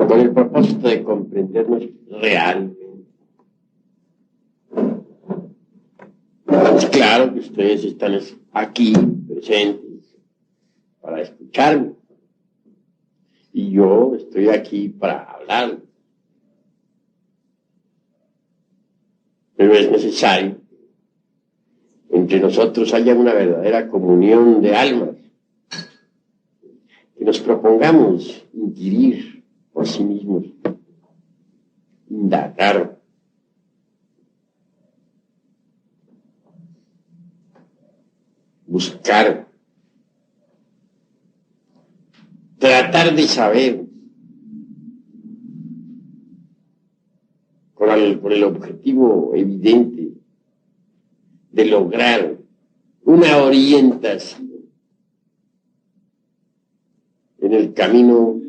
con el propósito de comprendernos realmente. Es claro que ustedes están aquí presentes para escucharme y yo estoy aquí para hablar. Pero es necesario que entre nosotros haya una verdadera comunión de almas, que nos propongamos inquirir por sí mismos, indagar, buscar, tratar de saber con el objetivo evidente de lograr una orientación en el camino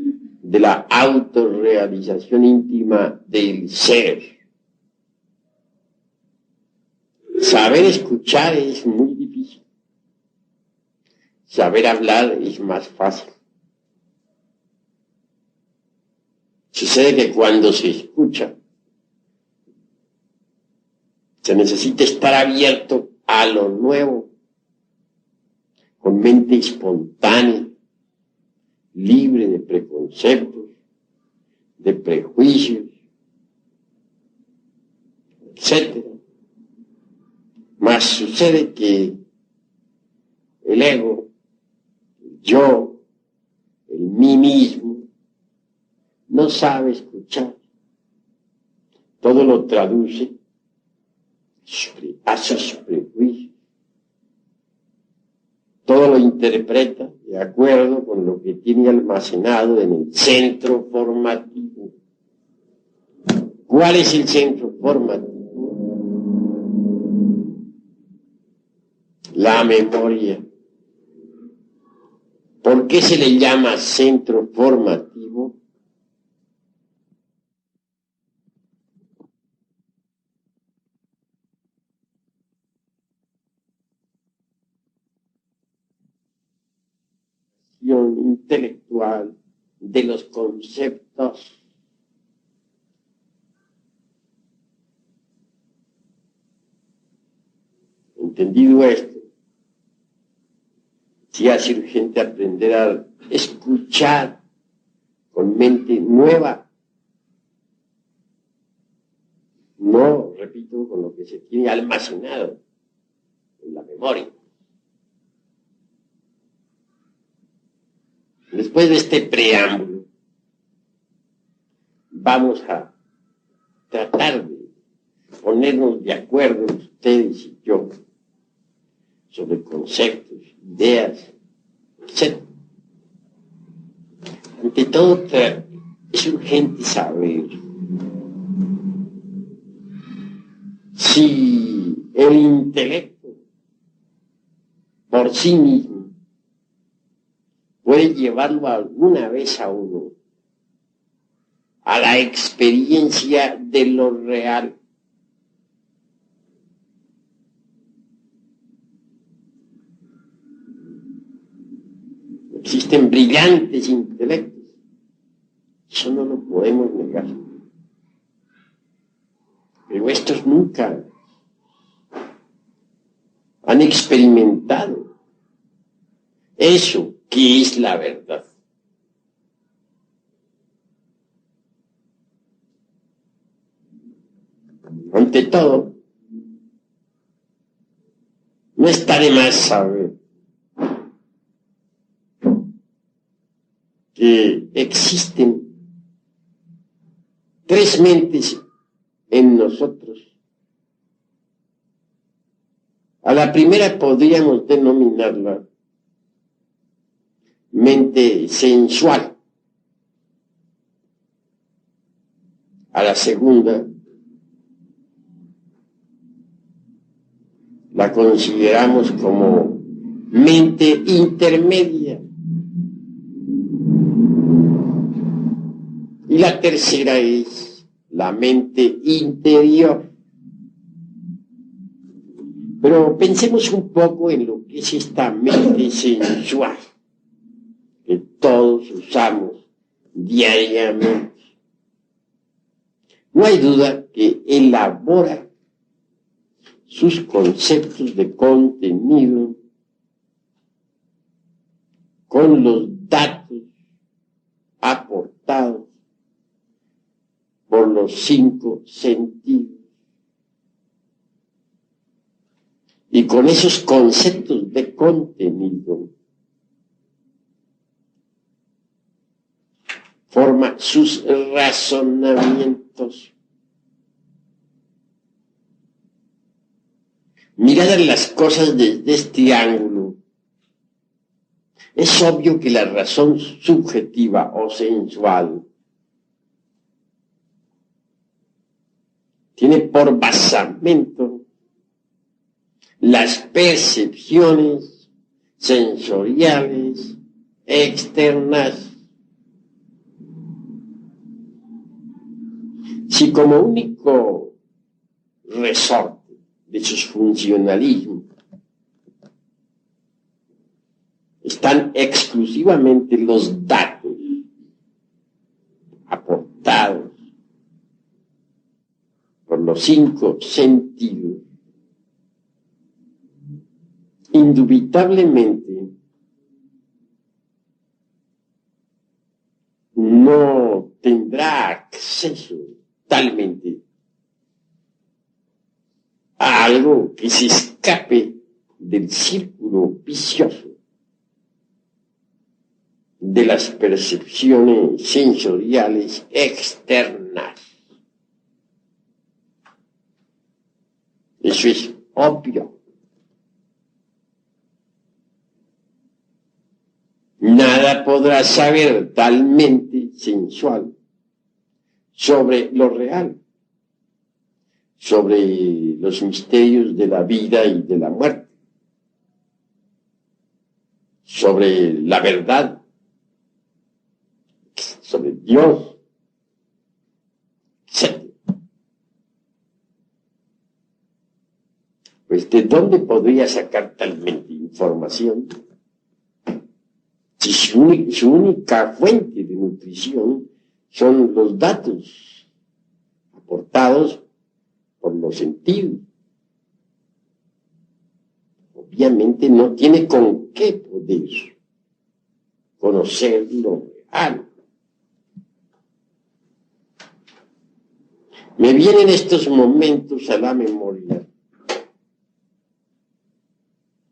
de la autorrealización íntima del ser. Saber escuchar es muy difícil. Saber hablar es más fácil. Sucede que cuando se escucha, se necesita estar abierto a lo nuevo, con mente espontánea, libre de preconceptos, de prejuicios, etc. Mas sucede que el ego, el yo, el mí mismo, no sabe escuchar. Todo lo traduce a sus prejuicios. Todo lo interpreta de acuerdo con lo que tiene almacenado en el centro formativo. ¿Cuál es el centro formativo? La memoria. ¿Por qué se le llama centro formativo? Intelectual de los conceptos. Entendido esto, sí hace urgente aprender a escuchar con mente nueva. No, repito, con lo que se tiene almacenado en la memoria. Después de este preámbulo, vamos a tratar de ponernos de acuerdo ustedes y yo sobre conceptos, ideas, etc. Ante todo, es urgente saber si el intelecto por sí mismo puede llevarlo alguna vez a uno a la experiencia de lo real. Existen brillantes intelectos, eso no lo podemos negar. Pero estos nunca han experimentado eso que es la verdad. Ante todo, no está de más saber que existen tres mentes en nosotros. A la primera podríamos denominarla mente sensual. A la segunda la consideramos como mente intermedia. Y la tercera es la mente interior. Pero pensemos un poco en lo que es esta mente sensual que todos usamos diariamente. No hay duda que elabora sus conceptos de contenido con los datos aportados por los 5 sentidos. Y con esos conceptos de contenido forma sus razonamientos. Miradas las cosas desde este ángulo, es obvio que la razón subjetiva o sensual tiene por basamento las percepciones sensoriales externas. Si como único resorte de sus funcionalismos están exclusivamente los datos aportados por los 5 sentidos, indubitablemente no tendrá acceso totalmente a algo que se escape del círculo vicioso de las percepciones sensoriales externas. Eso es obvio. Nada podrá saber talmente sensual sobre lo real, sobre los misterios de la vida y de la muerte, sobre la verdad, sobre Dios, etc. Pues, ¿de dónde podría sacar talmente información? Si su única fuente de nutrición son los datos aportados por los sentidos. Obviamente no tiene con qué poder conocer lo real. Me vienen estos momentos a la memoria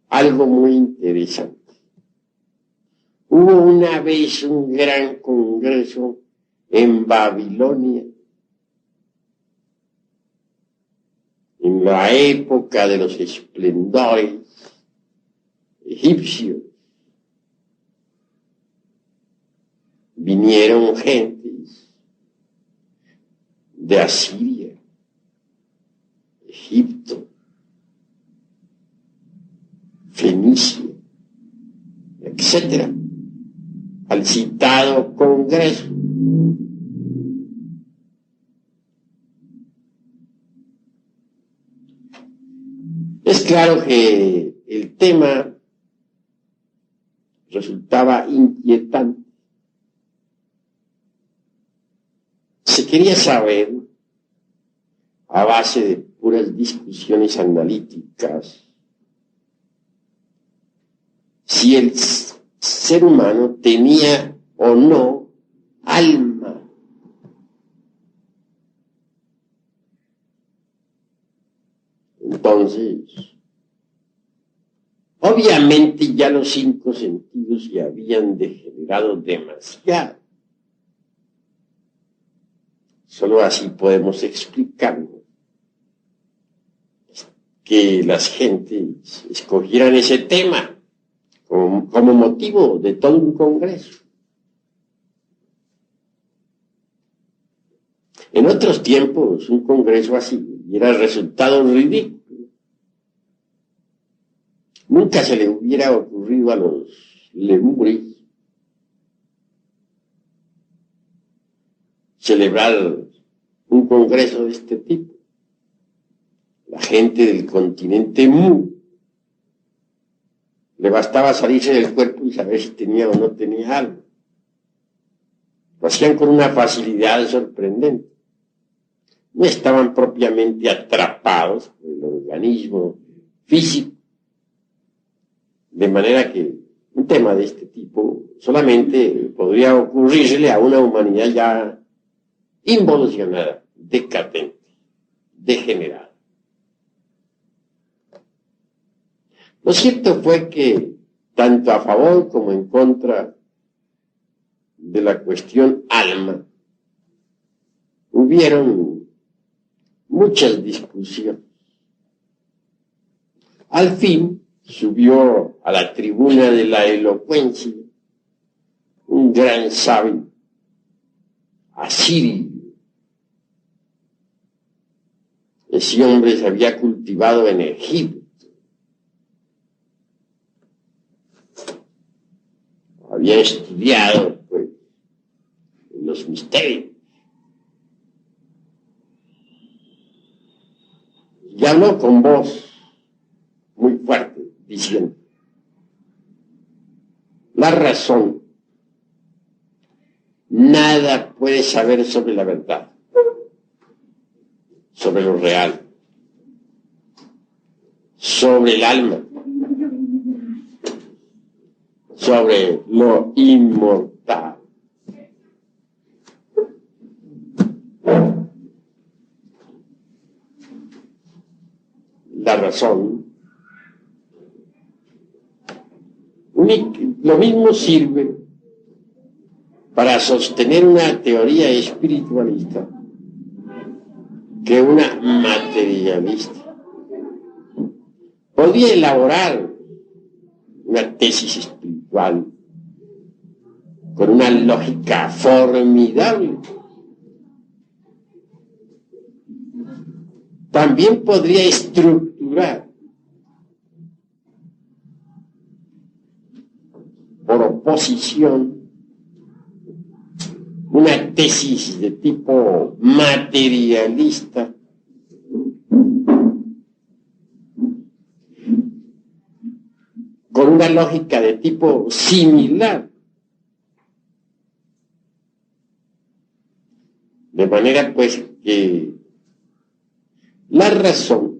algo muy interesante. Hubo una vez un gran congreso en Babilonia, en la época de los esplendores egipcios. Vinieron gentes de Asiria, Egipto, Fenicia, etcétera, al citado congreso. Es claro que el tema resultaba inquietante. Se quería saber, a base de puras discusiones analíticas, si el ser humano tenía o no alma. Entonces, obviamente ya los 5 sentidos ya habían degenerado demasiado. Solo así podemos explicarnos que las gentes escogieran ese tema como motivo de todo un congreso. En otros tiempos, un congreso así hubiera resultado ridículo. Nunca se le hubiera ocurrido a los lemures celebrar un congreso de este tipo. La gente del continente Mu le bastaba salirse del cuerpo y saber si tenía o no tenía algo. Lo hacían con una facilidad sorprendente. no estaban propiamente atrapados por el organismo físico, de manera que un tema de este tipo solamente podría ocurrirle a una humanidad ya involucionada, decadente, degenerada. Lo cierto fue que, tanto a favor como en contra de la cuestión alma, hubieron muchas discusiones. Al fin subió a la tribuna de la elocuencia un gran sabio, asirio. Ese hombre se había cultivado en Egipto. Había estudiado, pues, los misterios. Y habló con voz muy fuerte, diciendo: la razón nada puede saber sobre la verdad, sobre lo real, sobre el alma, sobre lo inmortal. La razón, lo mismo sirve para sostener una teoría espiritualista que una materialista. Podría elaborar una tesis espiritual con una lógica formidable. También podría estructurar por oposición una tesis de tipo materialista con una lógica de tipo similar. De manera pues que la razón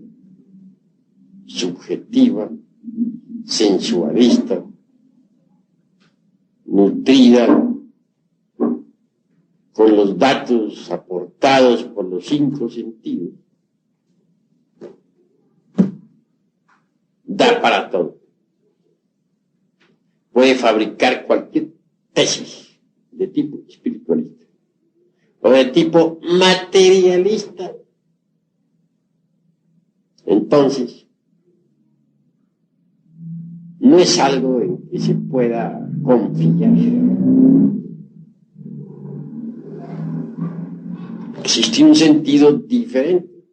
subjetiva, sensualista, nutrida con los datos aportados por los 5 sentidos, da para todo. Puede fabricar cualquier tesis de tipo espiritualista o de tipo materialista. Entonces, no es algo en que se pueda confiar. Existe un sentido diferente,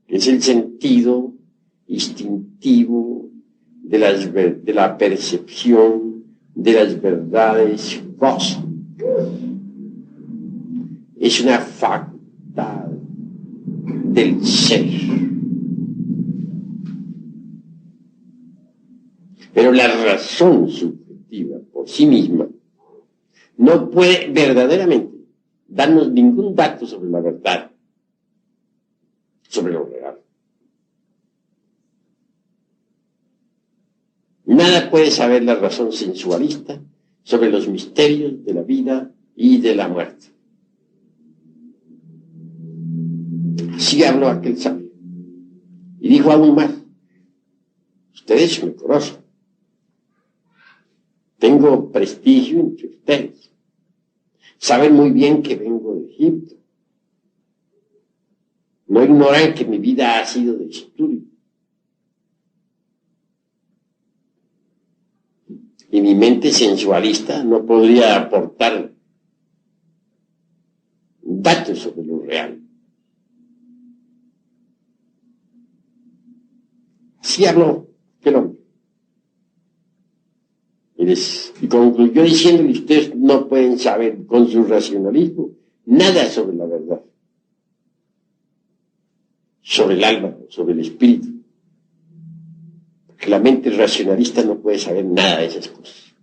que es el sentido instintivo de la percepción de las verdades cósmicas. Es una facultad del ser. Pero la razón subjetiva por sí misma no puede verdaderamente darnos ningún dato sobre la verdad, sobre lo real. Nada puede saber la razón sensualista sobre los misterios de la vida y de la muerte. Así habló aquel sabio. Y dijo aún más: ustedes me conocen. Tengo prestigio entre ustedes. Saben muy bien que vengo de Egipto. No ignoran que mi vida ha sido de estudio. Y mi mente sensualista no podría aportar datos sobre lo real. Así habló aquel hombre. Y concluyó diciéndole: ustedes no pueden saber con su racionalismo nada sobre la verdad, sobre el alma, sobre el espíritu. Porque la mente racionalista no puede saber nada de esas cosas.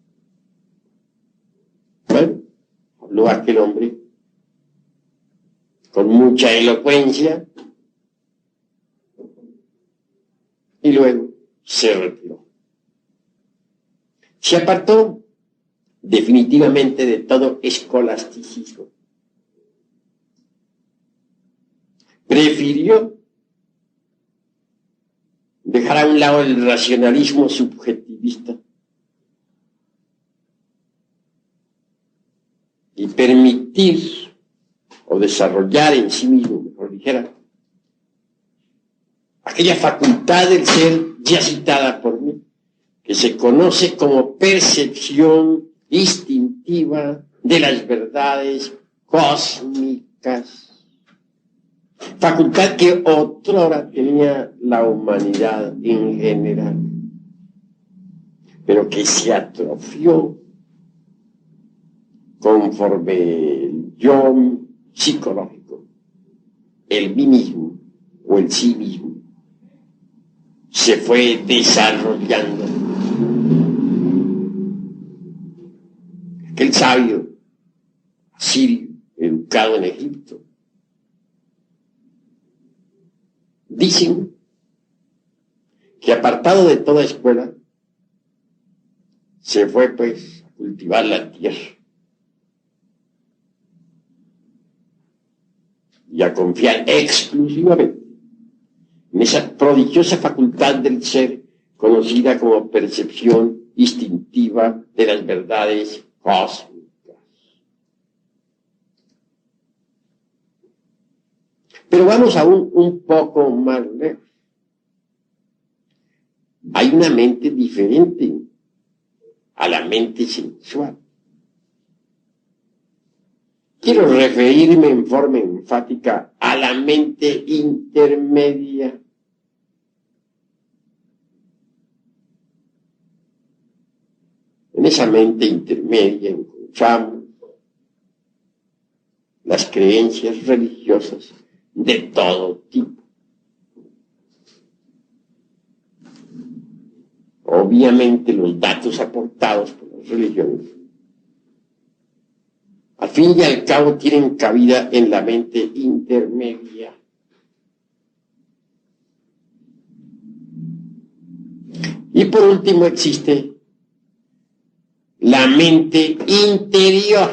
Bueno, habló aquel hombre con mucha elocuencia, y luego se retiró. Se apartó definitivamente de todo escolasticismo. Prefirió dejar a un lado el racionalismo subjetivista y permitir o desarrollar en sí mismo, mejor dijera, aquella facultad del ser ya citada por mí, que se conoce como percepción instintiva de las verdades cósmicas, facultad que otrora tenía la humanidad en general, pero que se atrofió conforme el yo psicológico, el mí mismo o el sí mismo, se fue desarrollando. Aquel sabio sirio, educado en Egipto, dicen que apartado de toda escuela, se fue pues a cultivar la tierra y a confiar exclusivamente en esa prodigiosa facultad del ser conocida como percepción instintiva de las verdades cósmicas. Pero vamos aún un poco más lejos. Hay una mente diferente a la mente sensual. Quiero referirme en forma enfática a la mente intermedia. En esa mente intermedia encontramos las creencias religiosas de todo tipo. Obviamente los datos aportados por las religiones al fin y al cabo tienen cabida en la mente intermedia. Y por último existe la mente interior.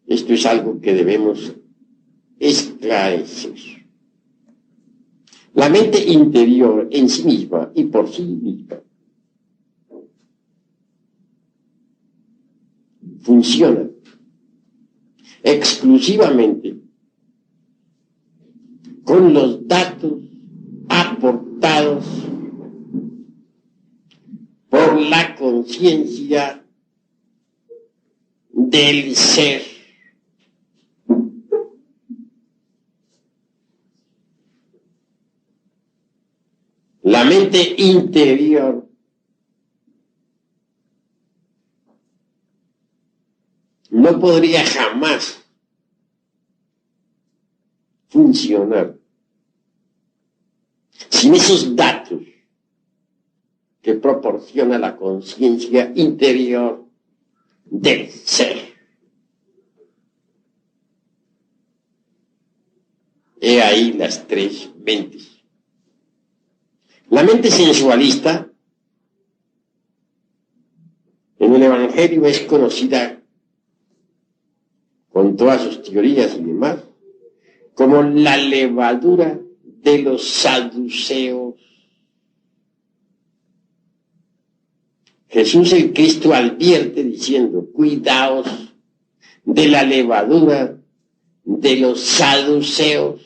Esto es algo que debemos esclarecer. La mente interior en sí misma y por sí misma funciona exclusivamente con los datos aportados por la conciencia del ser. La mente interior no podría jamás funcionar sin esos datos que proporciona la conciencia interior del ser. He ahí las tres mentes. La mente sensualista en el Evangelio es conocida con todas sus teorías y demás como la levadura de los saduceos. Jesús el Cristo advierte diciendo: cuidaos de la levadura de los saduceos,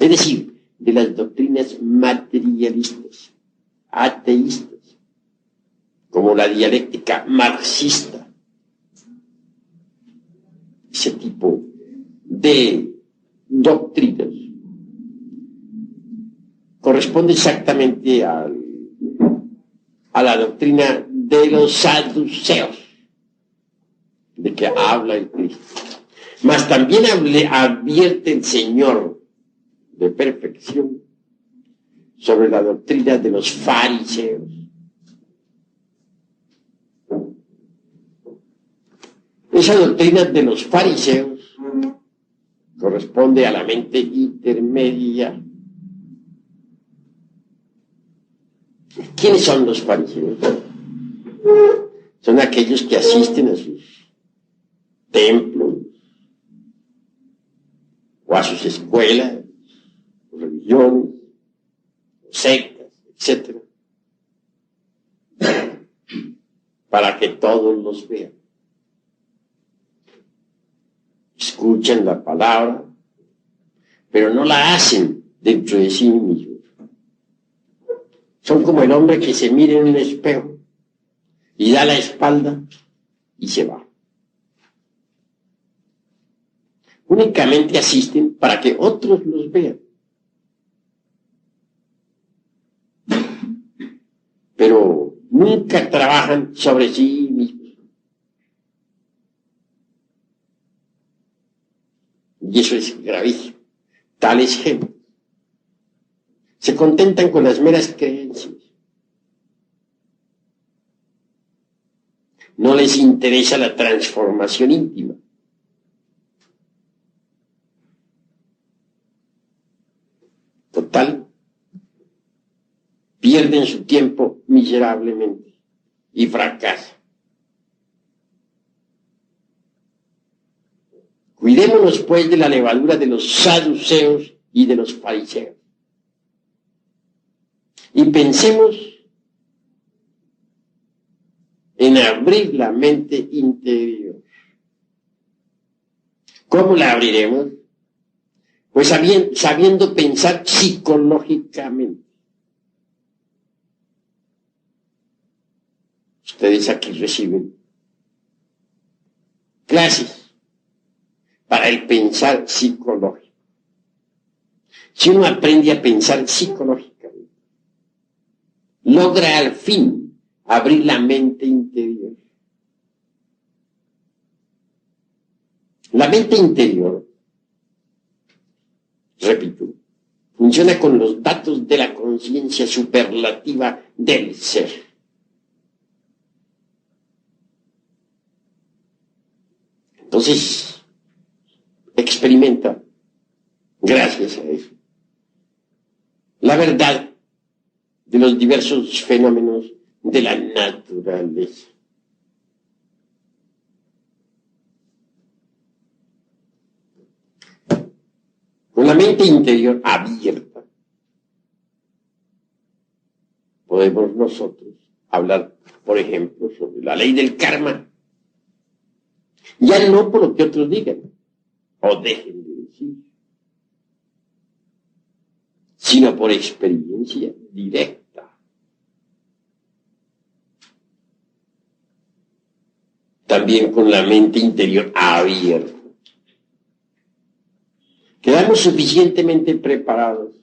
es decir, de las doctrinas materialistas, ateístas, como la dialéctica marxista. Ese tipo de doctrinas corresponde exactamente a la doctrina de los saduceos, de que habla el Cristo. Mas también advierte el Señor de perfección sobre la doctrina de los fariseos. Esa doctrina de los fariseos corresponde a la mente intermedia. ¿Quiénes son los fariseos? Son aquellos que asisten a sus templos o a sus escuelas, o religiones, o sectas, etc., para que todos los vean. Escuchan la palabra, pero no la hacen dentro de sí mismos. Son como el hombre que se mira en un espejo y da la espalda y se va. Únicamente asisten para que otros los vean. Pero nunca trabajan sobre sí mismos. Y eso es gravísimo. Tales gentes se contentan con las meras creencias. No les interesa la transformación íntima. Total, pierden su tiempo miserablemente y fracasan. Cuidémonos pues de la levadura de los saduceos y de los fariseos. Y pensemos en abrir la mente interior. ¿Cómo la abriremos? Pues sabiendo pensar psicológicamente. Ustedes aquí reciben clases para el pensar psicológico. Si uno aprende a pensar psicológicamente, logra al fin abrir la mente interior. La mente interior, repito, funciona con los datos de la conciencia superlativa del ser. Entonces, experimenta, gracias a eso, la verdad de los diversos fenómenos de la naturaleza. Con la mente interior abierta, podemos nosotros hablar, por ejemplo, sobre la ley del karma. Ya no por lo que otros digan o dejen de decir, sino por experiencia directa. También con la mente interior abierta. Quedamos suficientemente preparados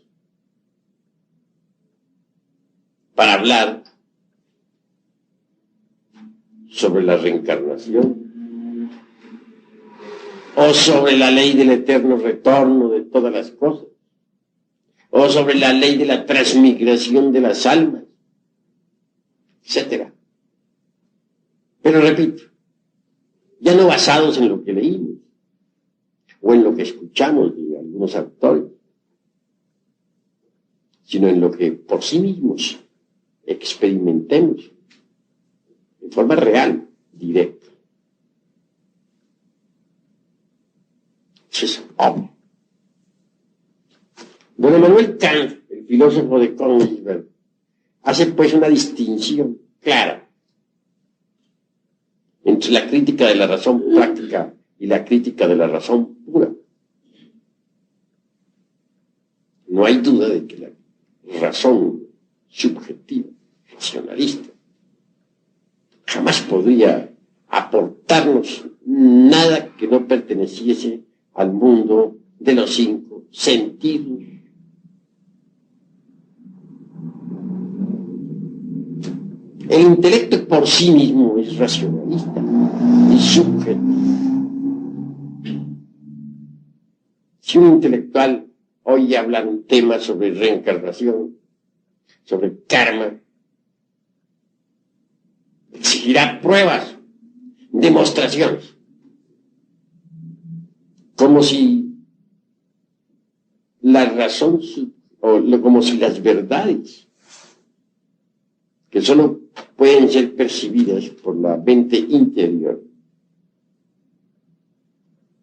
para hablar sobre la reencarnación o sobre la ley del eterno retorno de todas las cosas o sobre la ley de la transmigración de las almas, etc. Pero repito, ya no basados en lo que leímos o en lo que escuchamos de algunos autores, sino en lo que por sí mismos experimentemos en forma real, directa. Eso es obvio. Don Emmanuel Kant, el filósofo de Königsberg, hace pues una distinción clara entre la crítica de la razón práctica y la crítica de la razón pura. No hay duda de que la razón subjetiva, racionalista, jamás podría aportarnos nada que no perteneciese al mundo de los 5 sentidos. El intelecto por sí mismo es racionalista y subjetivo. Si un intelectual oye hablar un tema sobre reencarnación, sobre karma, exigirá pruebas, demostraciones. como si la razón, como si las verdades, que solo pueden ser percibidas por la mente interior,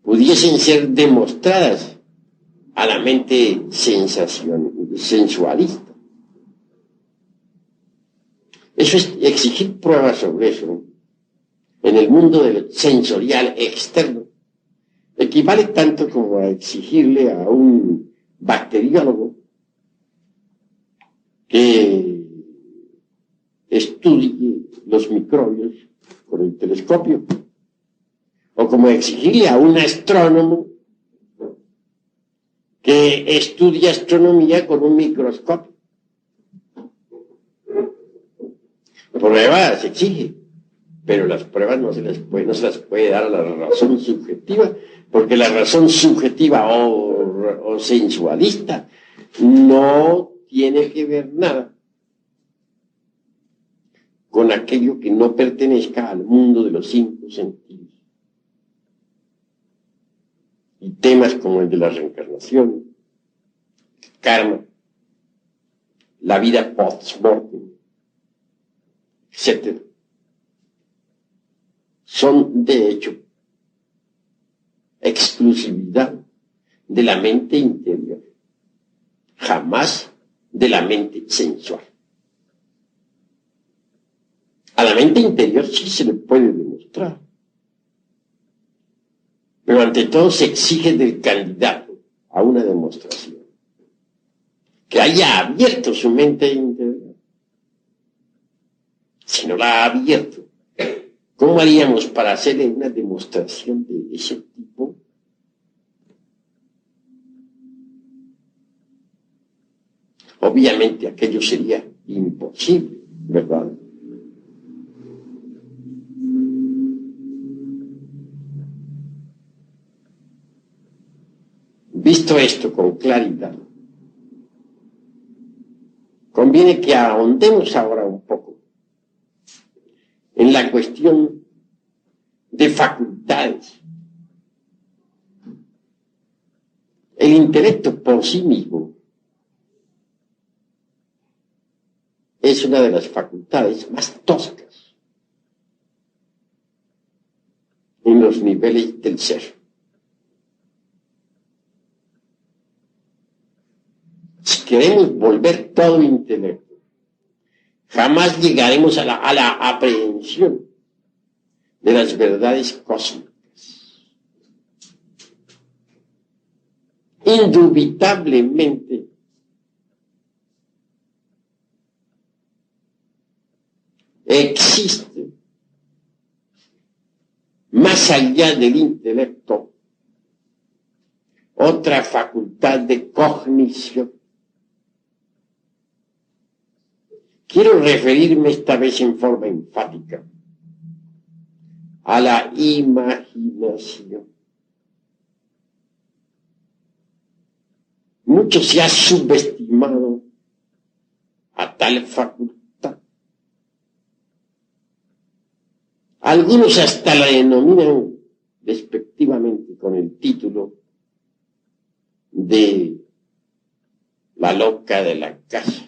pudiesen ser demostradas a la mente sensualista. Eso es exigir pruebas sobre eso en el mundo del sensorial externo. Equivale tanto como a exigirle a un bacteriólogo que estudie los microbios con el telescopio, o como exigirle a un astrónomo que estudie astronomía con un microscopio. Pruebas se exige, pero las pruebas no se las puede dar a la razón subjetiva, porque la razón subjetiva o sensualista no tiene que ver nada con aquello que no pertenezca al mundo de los 5 sentidos. Y temas como el de la reencarnación, karma, la vida post-mortem, etc., son de hecho exclusividad de la mente interior, jamás de la mente sensual. A la mente interior sí se le puede demostrar, pero ante todo se exige del candidato a una demostración que haya abierto su mente interior. Si no la ha abierto, ¿cómo haríamos para hacerle una demostración de ese tipo? Obviamente aquello sería imposible, ¿verdad? Visto esto con claridad, conviene que ahondemos ahora un poco en la cuestión de facultades. El intelecto por sí mismo es una de las facultades más toscas en los niveles del ser. Si queremos volver todo intelecto, jamás llegaremos a la aprehensión de las verdades cósmicas. Indubitablemente, existe, más allá del intelecto, otra facultad de cognición. Quiero referirme esta vez en forma enfática a la imaginación. Mucho se ha subestimado a tal facultad. Algunos hasta la denominan despectivamente con el título de la loca de la casa.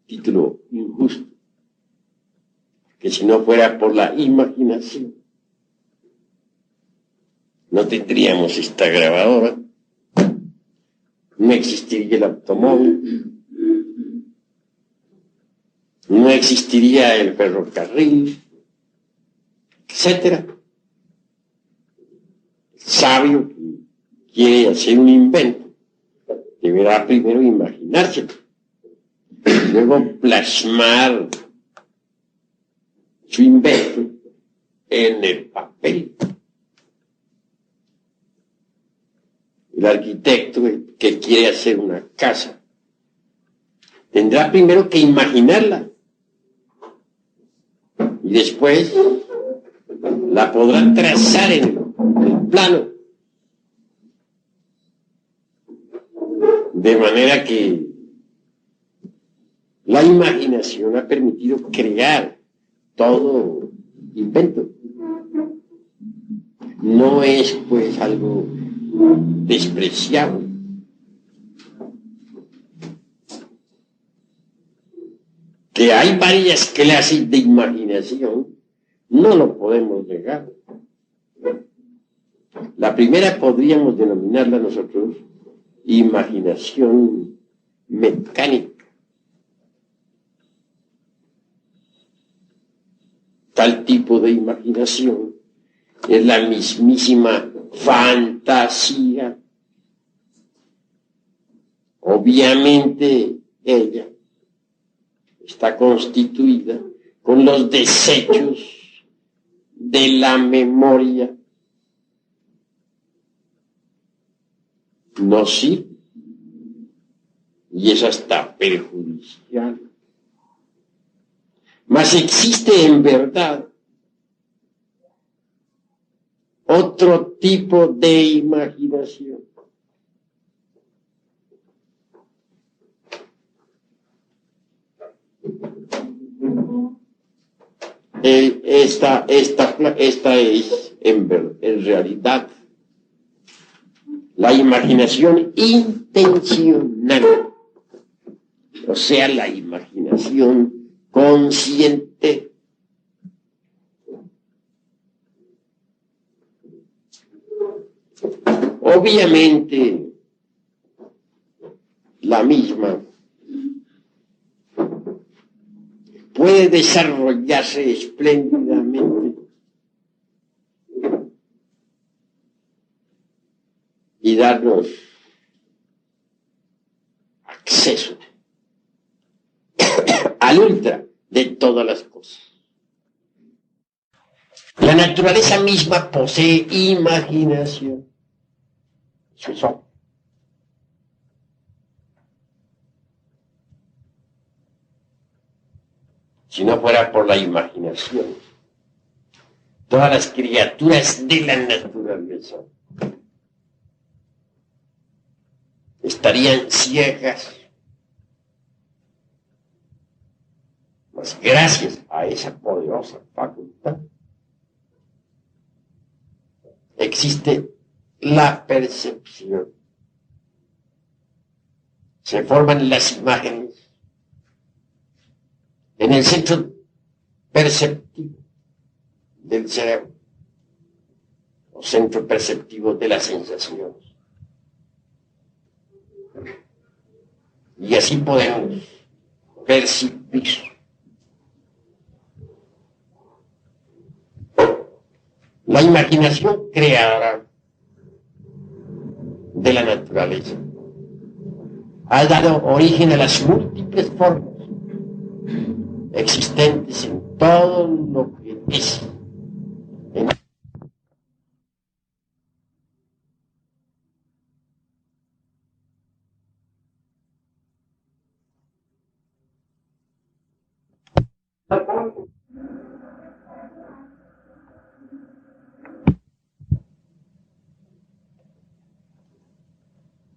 Título injusto, que si no fuera por la imaginación, no tendríamos esta grabadora, no existiría el automóvil, no existiría el ferrocarril, etc. El sabio que quiere hacer un invento deberá primero imaginárselo, luego plasmar su invento en el papel. El arquitecto que quiere hacer una casa tendrá primero que imaginarla y después la podrá trazar en el plano, de manera que la imaginación ha permitido crear todo invento. no es pues algo despreciable. Que hay varias clases de imaginación, no lo podemos negar. La primera podríamos denominarla nosotros imaginación mecánica. Tal tipo de imaginación es la mismísima fantasía. Obviamente ella está constituida con los desechos de la memoria. No sirve. Y es hasta perjudicial. Mas existe en verdad otro tipo de imaginación. Esta es en realidad la imaginación intencional, o sea, la imaginación consciente. Obviamente, la misma puede desarrollarse espléndidamente y darnos acceso al ultra de todas las cosas. La naturaleza misma posee imaginación. Eso es obvio. Si no fuera por la imaginación, todas las criaturas de la naturaleza estarían ciegas. Pues gracias a esa poderosa facultad existe la percepción. Se forman las imágenes en el centro perceptivo del cerebro, o centro perceptivo de las sensaciones. Y así podemos percibir la imaginación creadora de la naturaleza. Ha dado origen a las múltiples formas existentes en todo lo que es.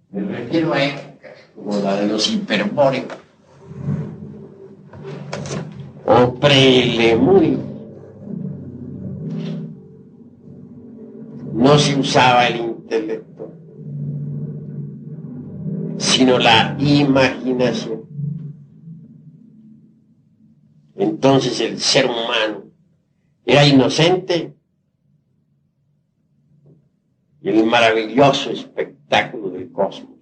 Me refiero a épocas como la de los hiperbóreos o prelemúricos. No se usaba el intelecto, sino la imaginación. Entonces el ser humano era inocente y el maravilloso espectáculo del cosmos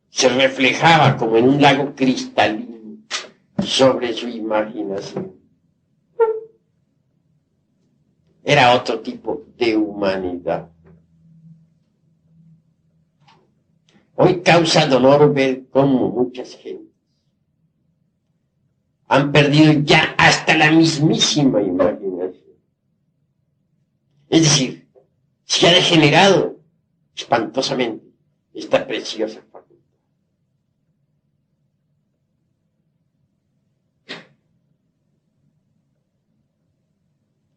se reflejaba como en un lago cristalino sobre su imaginación. Era otro tipo de humanidad. Hoy causa dolor ver cómo muchas gentes han perdido ya hasta la mismísima imaginación. Es decir, se ha degenerado espantosamente esta preciosa facultad.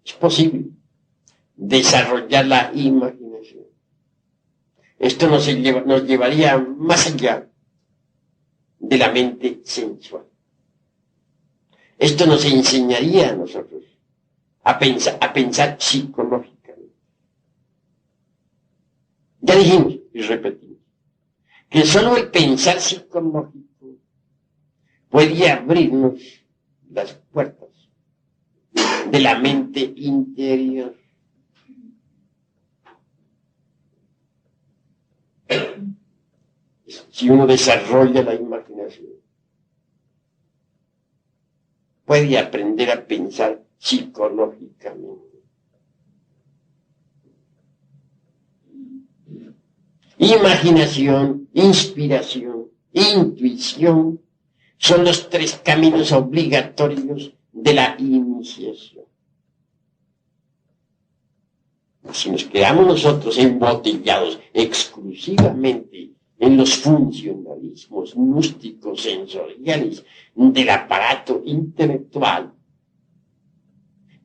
Es posible desarrollar la imaginación. Esto nos llevaría más allá de la mente sensual. Esto nos enseñaría a nosotros a pensar psicológicamente. Ya dijimos y repetimos que solo el pensar psicológico puede abrirnos las puertas de la mente interior. Si uno desarrolla la imaginación, puede aprender a pensar psicológicamente. Imaginación, inspiración, intuición son los tres caminos obligatorios de la iniciación. Si nos quedamos nosotros embotellados exclusivamente en los funcionalismos gnósticos sensoriales del aparato intelectual,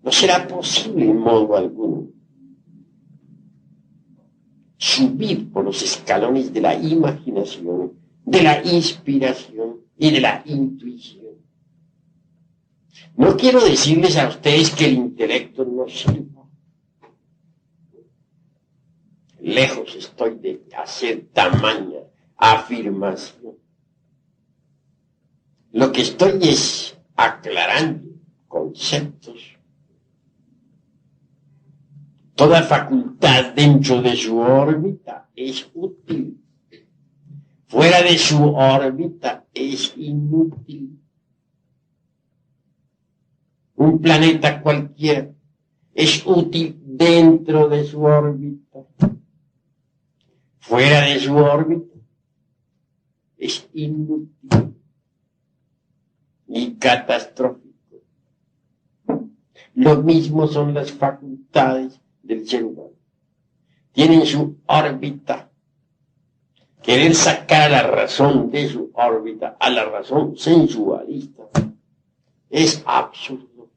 no será posible en modo alguno subir por los escalones de la imaginación, de la inspiración y de la intuición. No quiero decirles a ustedes que el intelecto no sirva. Lejos estoy de hacer tamaña afirmación. Lo que estoy es aclarando conceptos. Toda facultad dentro de su órbita es útil. Fuera de su órbita es inútil. Un planeta cualquiera es útil dentro de su órbita. Fuera de su órbita es inútil y catastrófico. Lo mismo son las facultades del ser humano. Tienen su órbita. Querer sacar a la razón de su órbita, a la razón sensualista, es absurdo.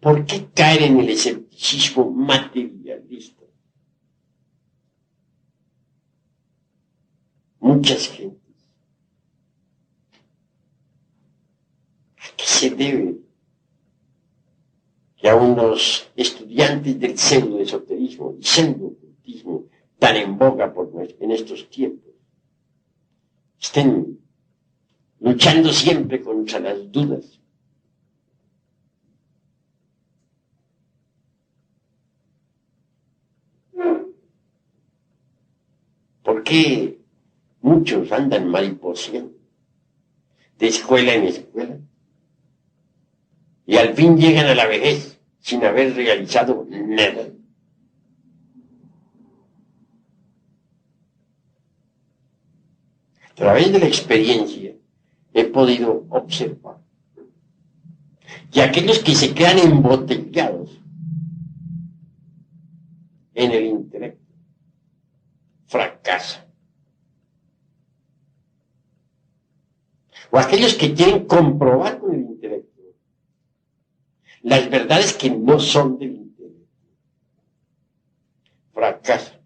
¿Por qué caer en el escepticismo materialista? Muchas gentes. ¿A qué se debe que a unos estudiantes del pseudoesoterismo y pseudo-ocultismo tan en boga en estos tiempos estén luchando siempre contra las dudas? ¿Por qué muchos andan mariposeando de escuela en escuela y al fin llegan a la vejez sin haber realizado nada? A través de la experiencia he podido observar que aquellos que se quedan embotellados en el intelecto fracasan. O aquellos que quieren comprobar con el intelecto las verdades que no son del intelecto, fracasan.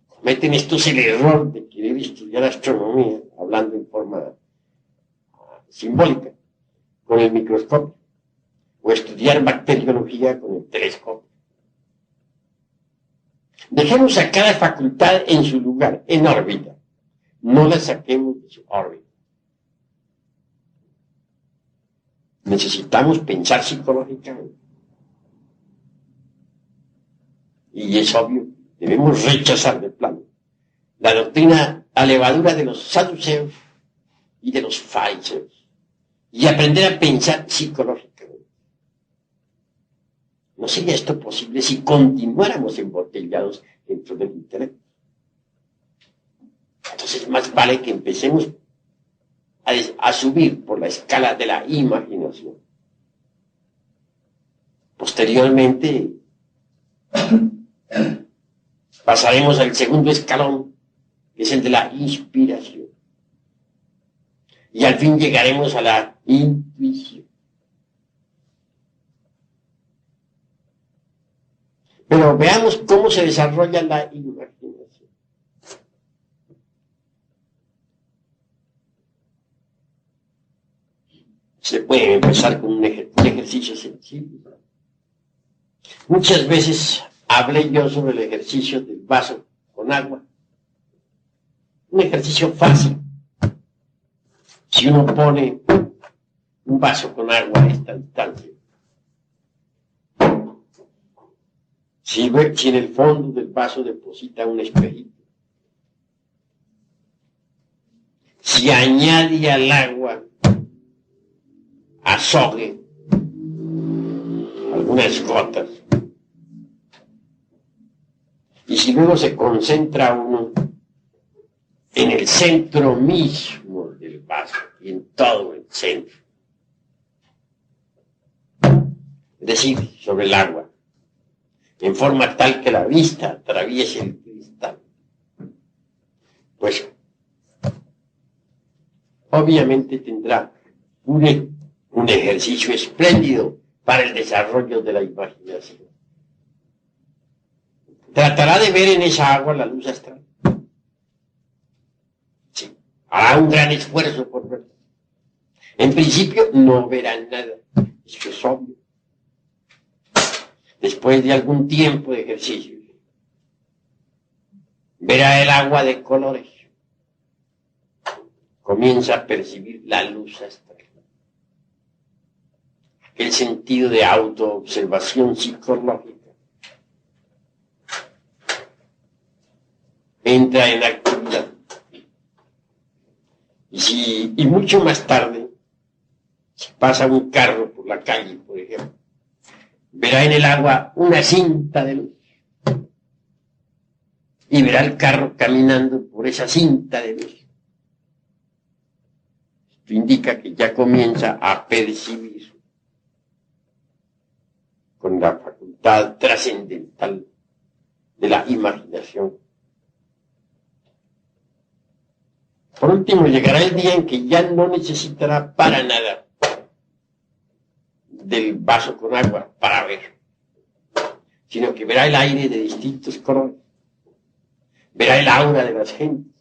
Cometen estos el error de querer estudiar astronomía, hablando en forma simbólica, con el microscopio, o estudiar bacteriología con el telescopio. Dejemos a cada facultad en su lugar, en órbita. No la saquemos de su órbita. Necesitamos pensar psicológicamente. Y es obvio, debemos rechazar de plano la doctrina a levadura de los saduceos y de los fariseos y aprender a pensar psicológicamente. ¿No sería esto posible si continuáramos embotellados dentro del intelecto? Entonces más vale que empecemos a subir por la escala de la imaginación. Posteriormente pasaremos al segundo escalón, que es el de la inspiración. Y al fin llegaremos a la intuición. Pero veamos cómo se desarrolla la imaginación. Se puede empezar con un ejercicio sencillo. Muchas veces hablé yo sobre el ejercicio del vaso con agua. Un ejercicio fácil. Si uno pone un vaso con agua a esta distancia, si en el fondo del vaso deposita un espejito, si añade al agua azogue, algunas gotas, y si luego se concentra uno en el centro mismo del vaso y en todo el centro, es decir, sobre el agua, en forma tal que la vista atraviese el cristal, pues obviamente tendrá un ejercicio espléndido para el desarrollo de la imaginación. Tratará de ver en esa agua la luz astral. Sí, hará un gran esfuerzo por verla. En principio no verá nada, eso es obvio. Después de algún tiempo de ejercicio, verá el agua de colores. Comienza a percibir la luz astral. Aquel sentido de autoobservación psicológica entra en actividad. Y mucho más tarde, si pasa un carro por la calle, por ejemplo, verá en el agua una cinta de luz. Y verá el carro caminando por esa cinta de luz. Esto indica que ya comienza a percibir con la facultad trascendental de la imaginación. Por último, llegará el día en que ya no necesitará para nada del vaso con agua para ver, sino que verá el aire de distintos colores, verá el aura de las gentes.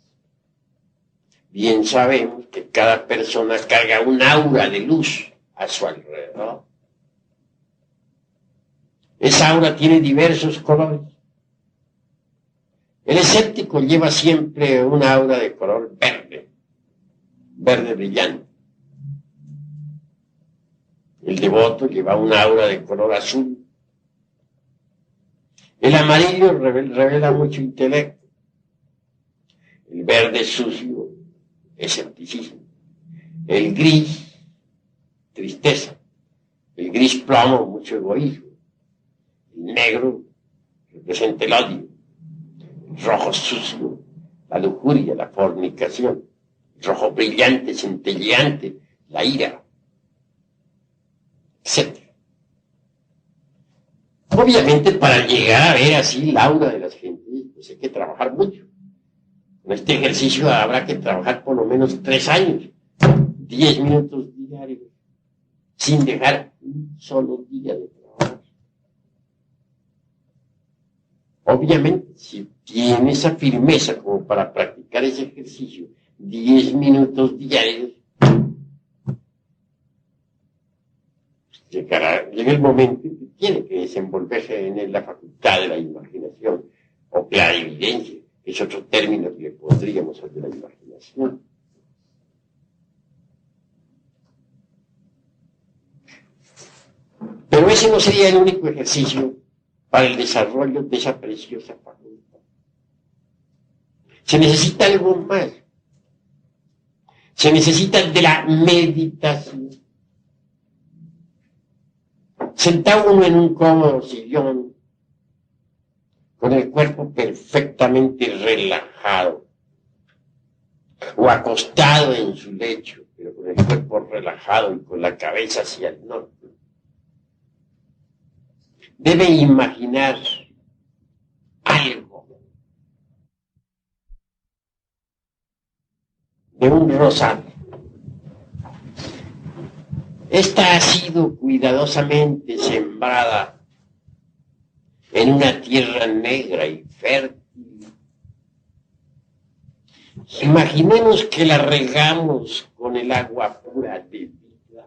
Bien sabemos que cada persona carga un aura de luz a su alrededor. Esa aura tiene diversos colores. El escéptico lleva siempre una aura de color verde, verde brillante. El devoto lleva una aura de color azul. El amarillo revela mucho intelecto. El verde sucio, escepticismo. El gris, tristeza. El gris plomo, mucho egoísmo. El negro representa el odio. El rojo sucio, la lujuria, la fornicación. El rojo brillante, centelleante, la ira, etc. Obviamente, para llegar a ver así la aura de las gentes, pues hay que trabajar mucho. En este ejercicio habrá que trabajar por lo menos 3 años, 10 minutos diarios, sin dejar un solo día de trabajo. Obviamente, si tiene esa firmeza como para practicar ese ejercicio, 10 minutos diarios, llega el momento en que tiene que desenvolverse en la facultad de la imaginación, o clarividencia, que es otro término que le podríamos hacer de la imaginación. Pero ese no sería el único ejercicio para el desarrollo de esa preciosa facultad. Se necesita algo más. Se necesita de la meditación. Sentado uno en un cómodo sillón, con el cuerpo perfectamente relajado, o acostado en su lecho, pero con el cuerpo relajado y con la cabeza hacia el norte, debe imaginar algo de un rosario. Esta ha sido cuidadosamente sembrada en una tierra negra y fértil. Imaginemos que la regamos con el agua pura de vida.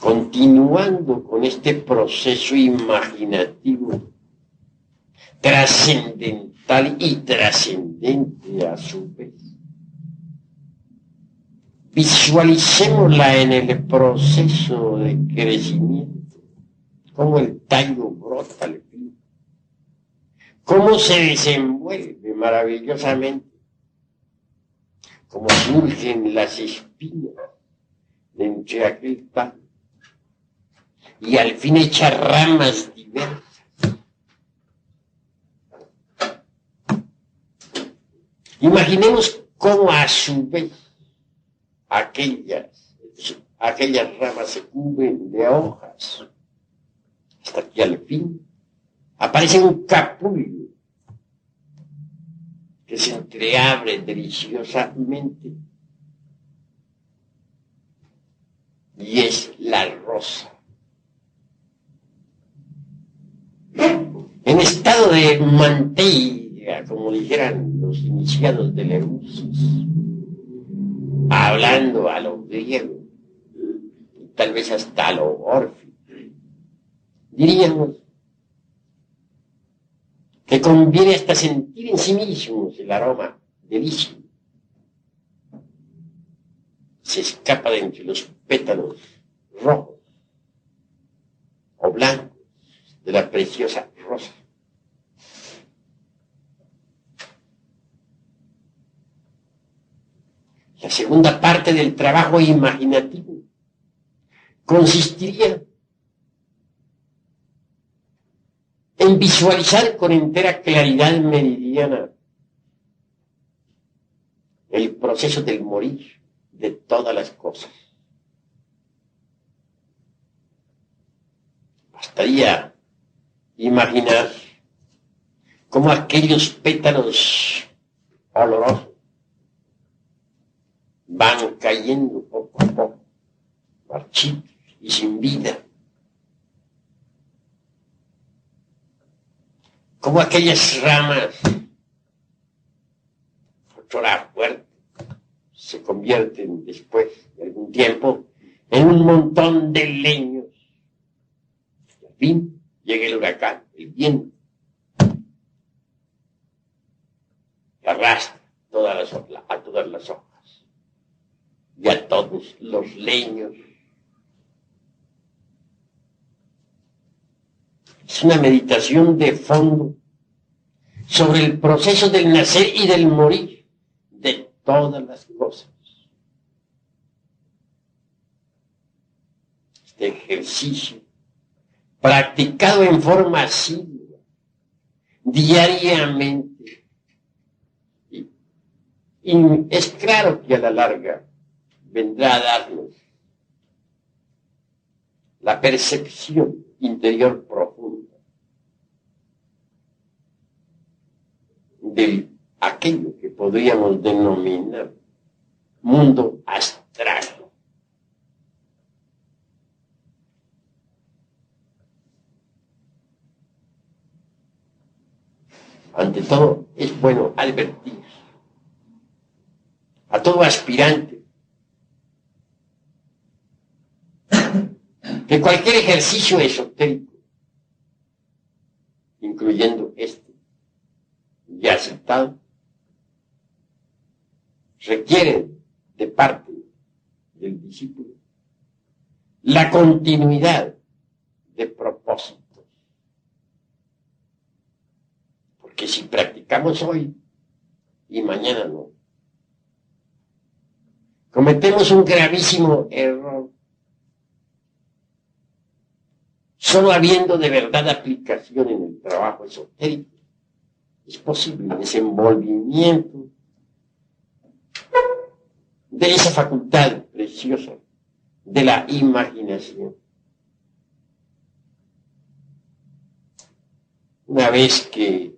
continuando con este proceso imaginativo trascendental y trascendente a su vez. Visualicémosla en el proceso de crecimiento, cómo el tallo brota al fin, cómo se desenvuelve maravillosamente, cómo surgen las espinas de entre aquel tallo y al fin echa ramas diversas. Imaginemos cómo a su vez aquellas ramas se cubren de hojas, hasta que al fin aparece un capullo que se entreabre deliciosamente y es la rosa. En estado de manteiga, como dijeran los iniciados de Eleusis, hablando a lo griego, tal vez hasta a lo órfico, diríamos que conviene hasta sentir en sí mismos el aroma delicioso. Se escapa de entre los pétalos rojos o blancos de la preciosa rosa. La segunda parte del trabajo imaginativo consistiría en visualizar con entera claridad meridiana el proceso del morir de todas las cosas. Bastaría imaginar cómo aquellos pétalos olorosos van cayendo poco a poco, marchitos y sin vida. Como aquellas ramas, otra fuerte, se convierten después de algún tiempo en un montón de leños. Y al fin llega el huracán, el viento, que arrastra a todas las hojas y a todos los leños. Es una meditación de fondo sobre el proceso del nacer y del morir de todas las cosas. Este ejercicio, practicado en forma asidua, diariamente, y es claro que a la larga vendrá a darnos la percepción interior profunda de aquello que podríamos denominar mundo astral. Ante todo, es bueno advertir a todo aspirante que cualquier ejercicio esotérico, incluyendo este ya citado, requiere de parte del discípulo la continuidad de propósitos. Porque si practicamos hoy y mañana no, cometemos un gravísimo error. Solo habiendo de verdad aplicación en el trabajo esotérico, es posible el desenvolvimiento de esa facultad preciosa de la imaginación. Una vez que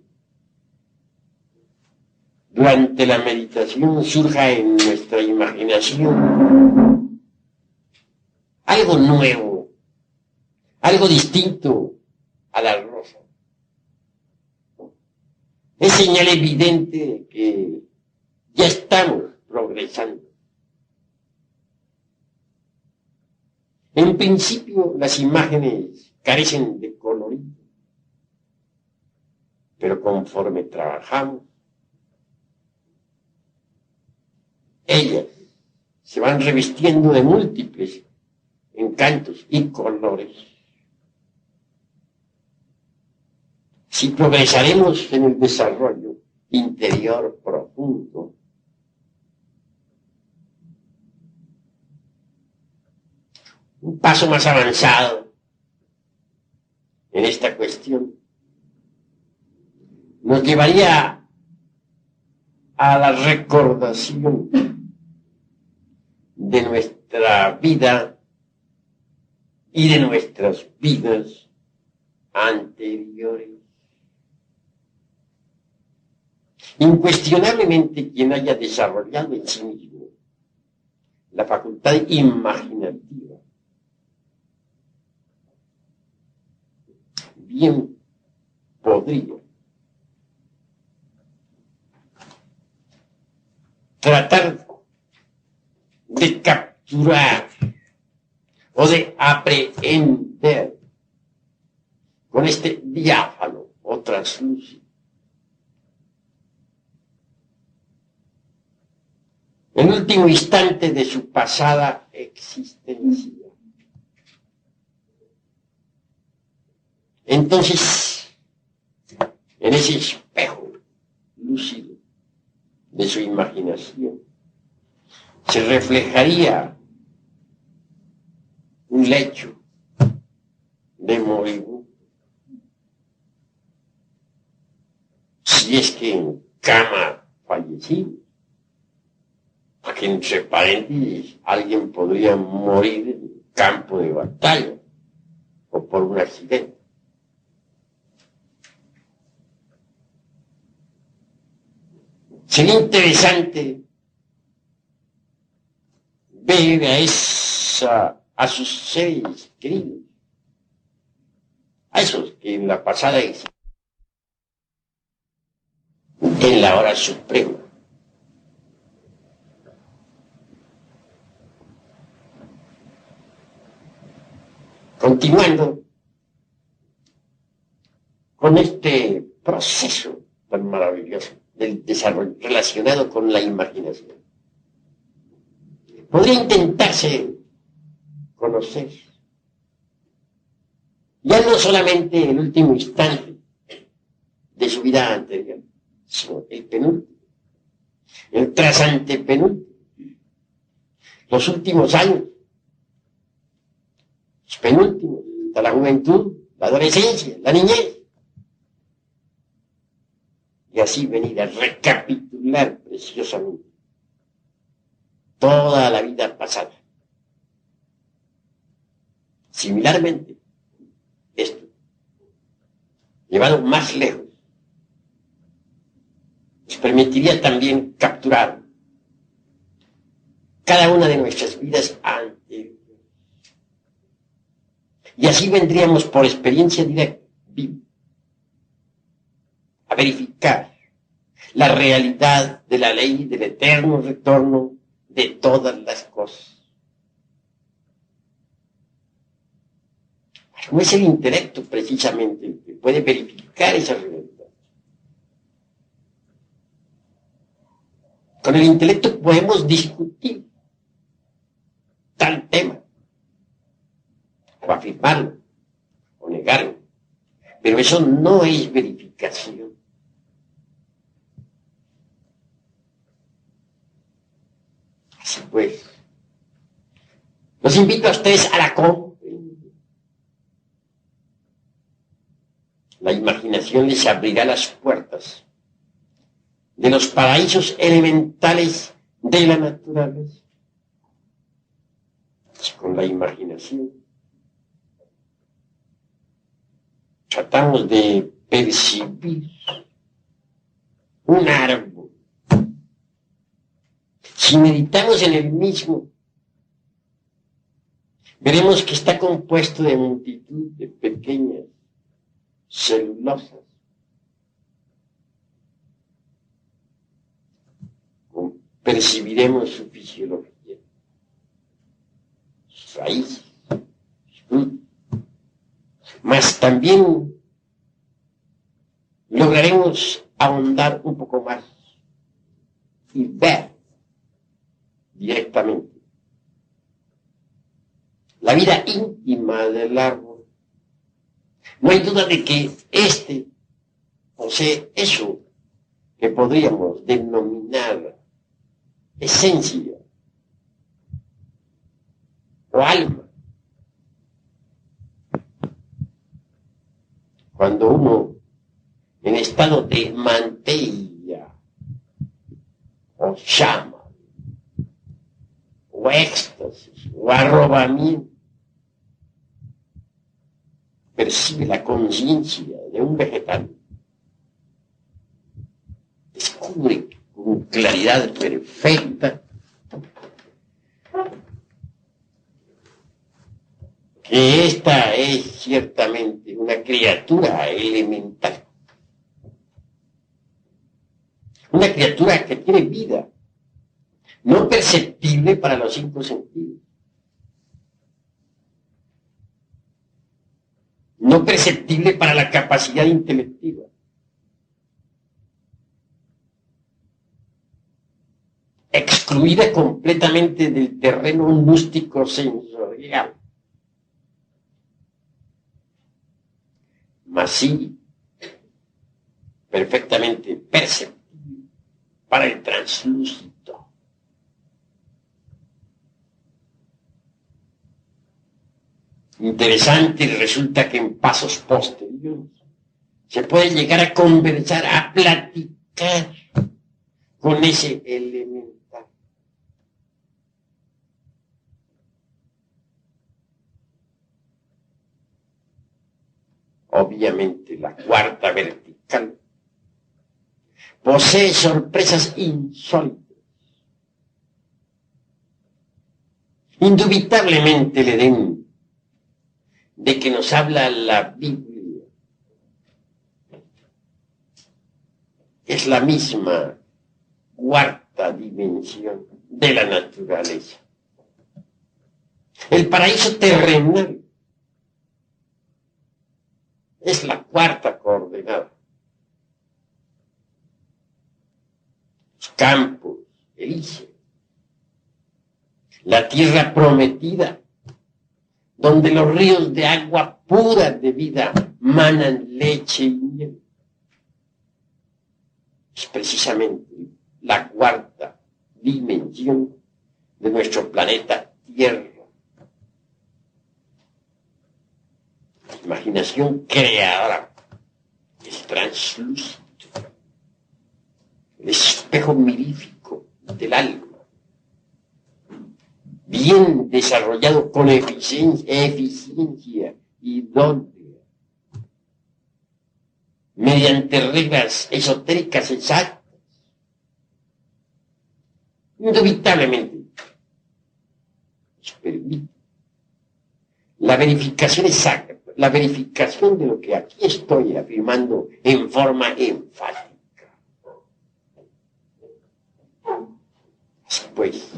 durante la meditación surja en nuestra imaginación algo nuevo, algo distinto a la rosa, es señal evidente de que ya estamos progresando. En principio, las imágenes carecen de colorido, pero conforme trabajamos, ellas se van revistiendo de múltiples encantos y colores. Si progresaremos en el desarrollo interior profundo, un paso más avanzado en esta cuestión nos llevaría a la recordación de nuestra vida y de nuestras vidas anteriores. Incuestionablemente, quien haya desarrollado en sí mismo la facultad imaginativa, bien podría tratar de capturar o de aprehender con este diáfano o translúcido el último instante de su pasada existencia. Entonces, en ese espejo lúcido de su imaginación, se reflejaría un lecho de moribundo, si es que en cama fallecido, porque entre paréntesis alguien podría morir en campo de batalla o por un accidente. Sería interesante ver a sus seres queridos, a esos que en la pasada existencia, en la hora suprema, continuando con este proceso tan maravilloso del desarrollo relacionado con la imaginación. Podría intentarse conocer ya no solamente el último instante de su vida anterior, sino el penúltimo, el trasantepenúltimo, los últimos años, los penúltimos, hasta la juventud, la adolescencia, la niñez. Y así venir a recapitular preciosamente toda la vida pasada. Similarmente, esto, llevado más lejos, nos permitiría también capturar cada una de nuestras vidas anteriores. Y así vendríamos por experiencia directa, viva, a verificar la realidad de la ley del eterno retorno de todas las cosas. No es el intelecto precisamente el que puede verificar esa realidad. Con el intelecto podemos discutir tal tema, o afirmarlo, o negarlo, pero eso no es verificación. Así pues, los invito a ustedes a la comprensión. La imaginación les abrirá las puertas de los paraísos elementales de la naturaleza. Con la imaginación tratamos de percibir un árbol. Si meditamos en el mismo, veremos que está compuesto de multitud de pequeñas celulosas. Percibiremos su fisiología, sus raíces, Mas también lograremos ahondar un poco más y ver directamente la vida íntima del árbol. No hay duda de que este posee eso que podríamos denominar esencia o alma. Cuando uno en estado de mantilla o llama o éxtasis o arrobamiento percibe la conciencia de un vegetal, descubre con claridad perfecta que esta es ciertamente una criatura elemental, una criatura que tiene vida, no perceptible para los 5 sentidos, no perceptible para la capacidad intelectiva, excluida completamente del terreno místico sensorial, mas sí perfectamente perceptible para el translúcido. Interesante, resulta que en pasos posteriores se puede llegar a conversar, a platicar con ese elemental. Obviamente la cuarta vertical posee sorpresas insólitas. Indubitablemente el Edén de que nos habla la Biblia es la misma cuarta dimensión de la naturaleza. El paraíso terrenal es la cuarta coordenada. Los campos elíseos, la tierra prometida, donde los ríos de agua pura de vida manan leche y miel. Es precisamente la cuarta dimensión de nuestro planeta Tierra. La imaginación creadora es translúcido, el espejo mirífico del alma, bien desarrollado con eficiencia idónea, mediante reglas esotéricas exactas. Indubitablemente nos permite la verificación exacta, la verificación de lo que aquí estoy afirmando en forma enfática. Así pues,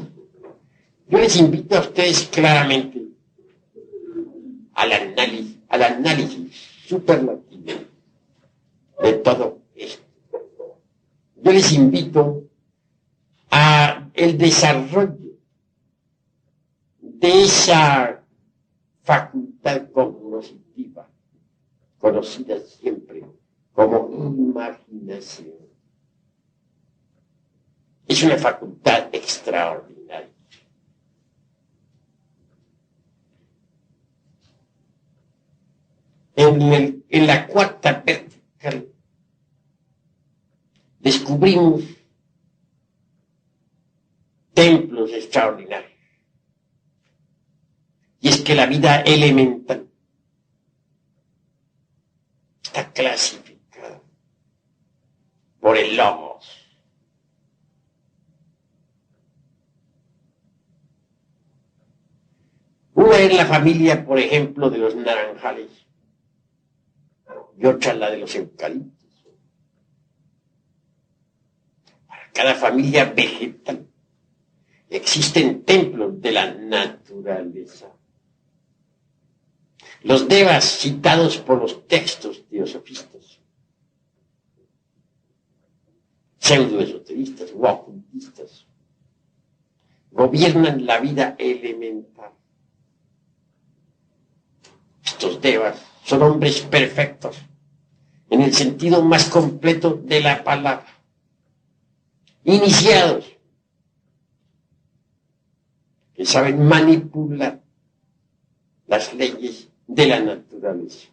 yo les invito a ustedes claramente al análisis superlativo de todo esto. Yo les invito a el desarrollo de esa facultad cognoscitiva, conocida siempre como imaginación. Es una facultad extraordinaria. En la cuarta vertical descubrimos templos extraordinarios. Y es que la vida elemental está clasificada por el logos. Una es la familia, por ejemplo, de los naranjales y otra la de los eucaliptos. Para cada familia vegetal existen templos de la naturaleza. Los devas citados por los textos teosofistas, pseudoesoteristas o ocultistas, gobiernan la vida elemental. Estos devas son hombres perfectos, en el sentido más completo de la palabra, iniciados, que saben manipular las leyes de la naturaleza.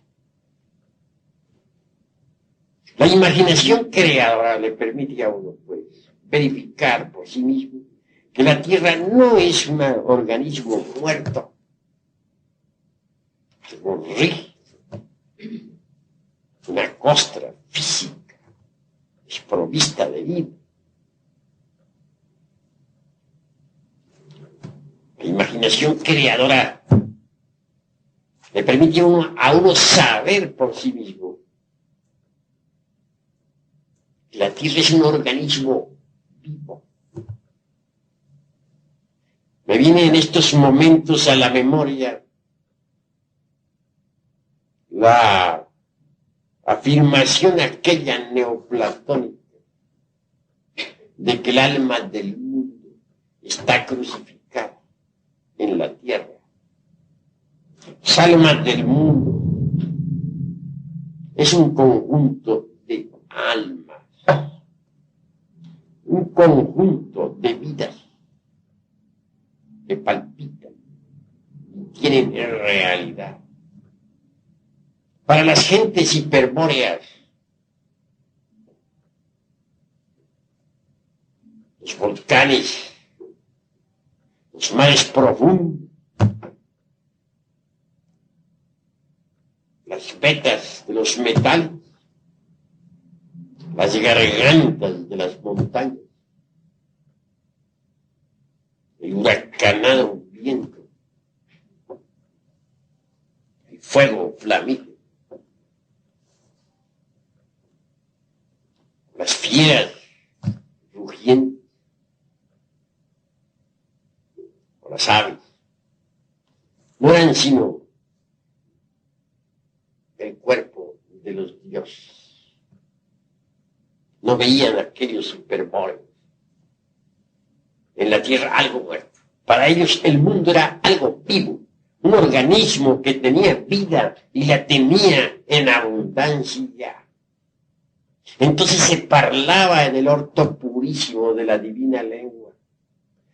La imaginación creadora le permite a uno, pues, verificar por sí mismo que la Tierra no es un organismo muerto, algo rígido, una costra física, desprovista de vida. La imaginación creadora le permite a uno saber por sí mismo que la Tierra es un organismo vivo. Me viene en estos momentos a la memoria la afirmación aquella neoplatónica de que el alma del mundo está crucificada en la tierra. Las almas del mundo es un conjunto de almas, un conjunto de vidas que palpitan y tienen realidad. Para las gentes hiperbóreas, los volcanes, los mares profundos, las vetas de los metales, las gargantas de las montañas, el huracanado viento, el fuego flamígero, las fieras rugientes, o las aves, no eran sino el cuerpo de los dioses. No veían aquellos hiperbóreos en la tierra algo muerto. Para ellos el mundo era algo vivo, un organismo que tenía vida y la tenía en abundancia. Entonces se parlaba en el orto purísimo de la divina lengua,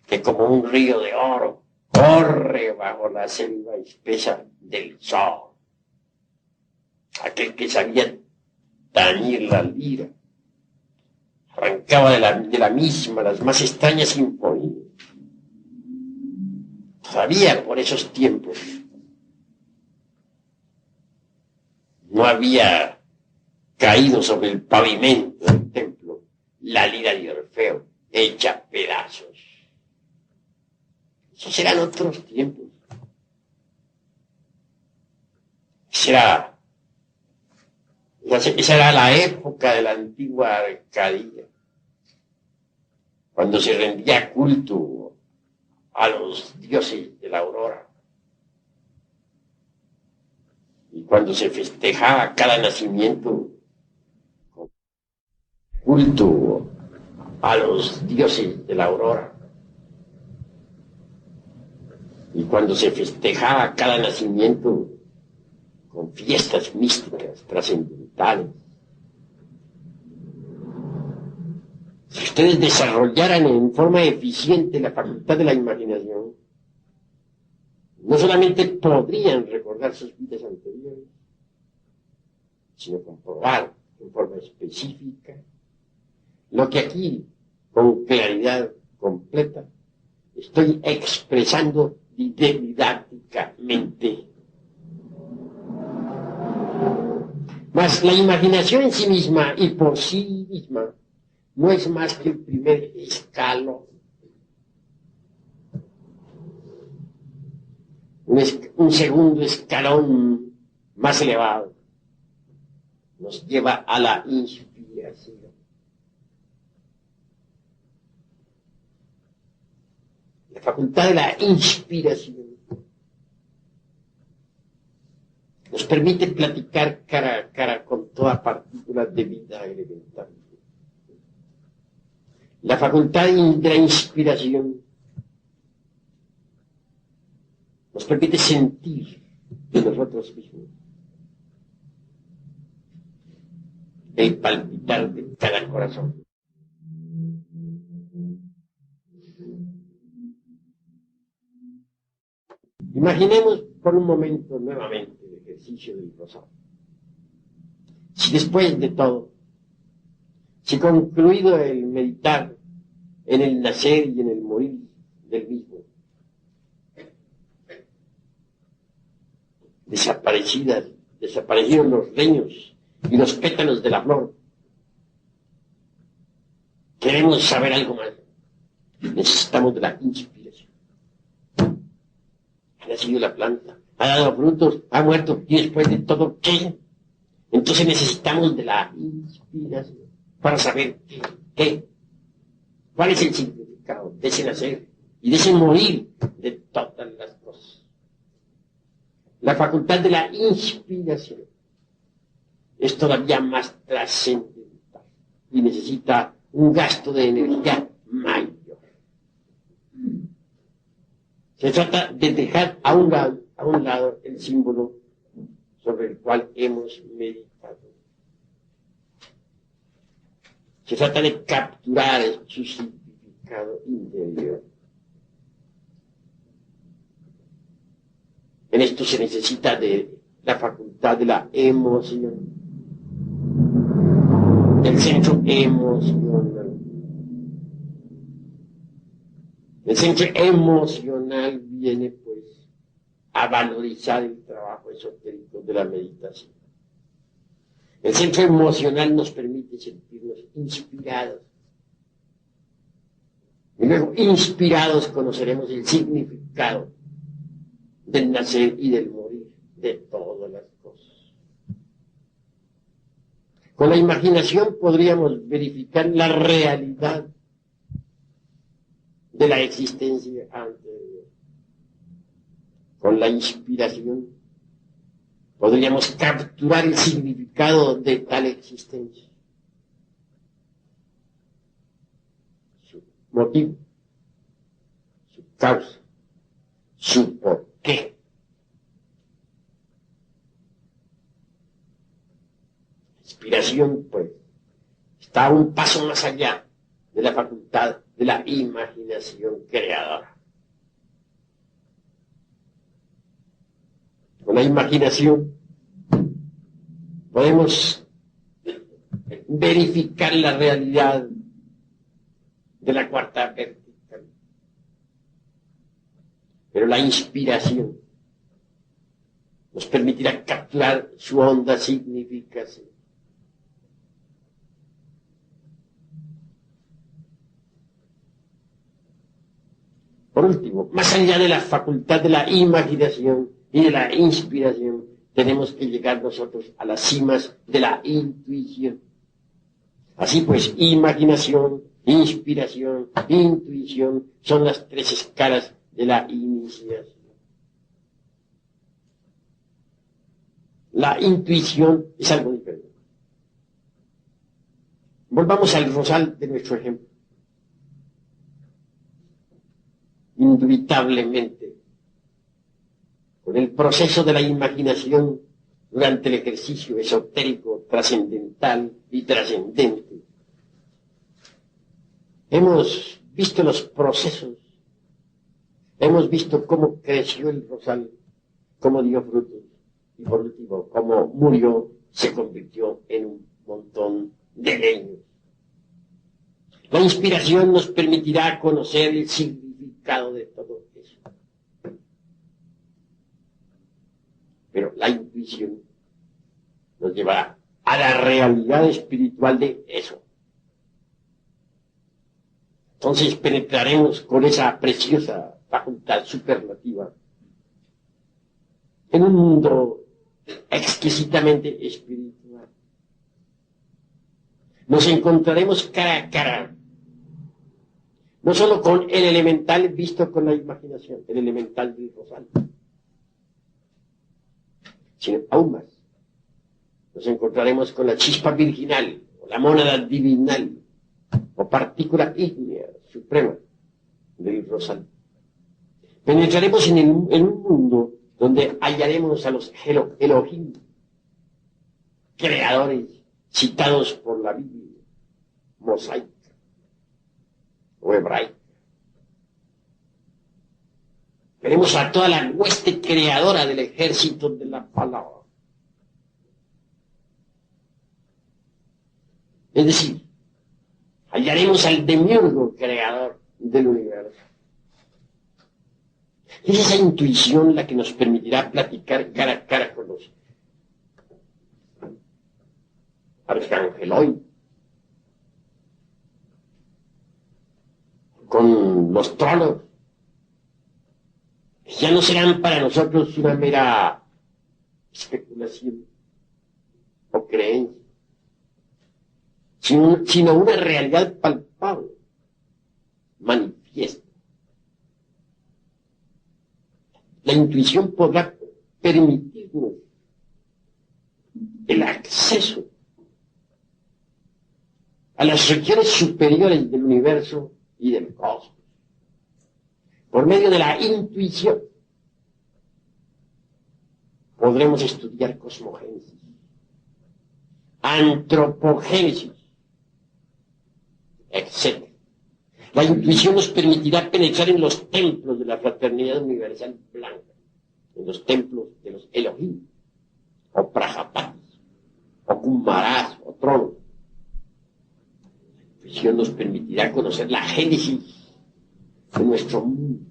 que como un río de oro corre bajo la selva espesa del sol. Aquel que sabía tañir la lira, arrancaba de la misma las más extrañas sinfonías. Todavía por esos tiempos no había caído sobre el pavimento del templo la lira de Orfeo, hecha pedazos. Esos eran otros tiempos. Esa era la época de la antigua Arcadia, cuando se rendía culto a los dioses de la aurora y cuando se festejaba cada nacimiento, culto a los dioses de la aurora, y cuando se festejaba cada nacimiento con fiestas místicas, trascendentales. Si ustedes desarrollaran en forma eficiente la facultad de la imaginación, no solamente podrían recordar sus vidas anteriores, sino comprobar en forma específica lo que aquí, con claridad completa, estoy expresando didácticamente. Mas la imaginación en sí misma y por sí misma no es más que el primer escalón. Un segundo escalón más elevado nos lleva a la inspiración. La facultad de la inspiración nos permite platicar cara a cara con toda partícula de vida elemental. La facultad de la inspiración nos permite sentir de nosotros mismos el palpitar de cada corazón. Imaginemos por un momento nuevamente el ejercicio del rosario. Si después de todo, si concluido el meditar en el nacer y en el morir del mismo, desaparecieron los leños y los pétalos de la flor, queremos saber algo más. Necesitamos de la inspiración. Ha nacido la planta, ha dado frutos, ha muerto, y después de todo, ¿qué? Entonces necesitamos de la inspiración para saber cuál es el significado de ese nacer y de ese morir de todas las cosas. La facultad de la inspiración es todavía más trascendental y necesita un gasto de energía mayor. Se trata de dejar a un lado el símbolo sobre el cual hemos meditado. Se trata de capturar su significado interior. En esto se necesita de la facultad de la emoción, del centro emocional. El centro emocional viene, pues, a valorizar el trabajo esotérico de la meditación. El centro emocional nos permite sentirnos inspirados. Y luego, inspirados, conoceremos el significado del nacer y del morir de todas las cosas. Con la imaginación podríamos verificar la realidad de la existencia ante Dios. Con la inspiración podríamos capturar el significado de tal existencia, su motivo, su causa, su porqué. La inspiración, pues, está un paso más allá de la facultad de la imaginación creadora. Con la imaginación podemos verificar la realidad de la cuarta vertical. Pero la inspiración nos permitirá capturar su honda significación. Por último, más allá de la facultad de la imaginación y de la inspiración, tenemos que llegar nosotros a las cimas de la intuición. Así pues, imaginación, inspiración, intuición son las tres escalas de la iniciación. La intuición es algo diferente. Volvamos al rosal de nuestro ejemplo. Indubitablemente, con el proceso de la imaginación durante el ejercicio esotérico, trascendental y trascendente, hemos visto los procesos, hemos visto cómo creció el rosal, cómo dio frutos, y por último, cómo murió, se convirtió en un montón de leños. La inspiración nos permitirá conocer el significado de todo eso. Pero la intuición nos llevará a la realidad espiritual de eso. Entonces penetraremos con esa preciosa facultad superlativa en un mundo exquisitamente espiritual. Nos encontraremos cara a cara, no solo con el elemental visto con la imaginación, el elemental del rosal, sino aún más. Nos encontraremos con la chispa virginal, o la mónada divinal, o partícula ígnea suprema del rosal. Penetraremos en un mundo donde hallaremos a los Elohim, creadores citados por la Biblia, mosaica o hebraica. Veremos a toda la hueste creadora del ejército de la palabra. Es decir, hallaremos al demiurgo creador del universo. Es esa intuición la que nos permitirá platicar cara a cara con los arcangeloides, con los tronos. Ya no serán para nosotros una mera especulación o creencia, sino una realidad palpable, manifiesta. La intuición podrá permitirnos el acceso a las regiones superiores del universo y del cosmos. Por medio de la intuición podremos estudiar cosmogénesis, antropogénesis, etc. La intuición nos permitirá penetrar en los templos de la fraternidad universal blanca, en los templos de los Elohim, o Prajapatis, o Kumarás, o tronos. La intuición nos permitirá conocer la génesis de nuestro mundo.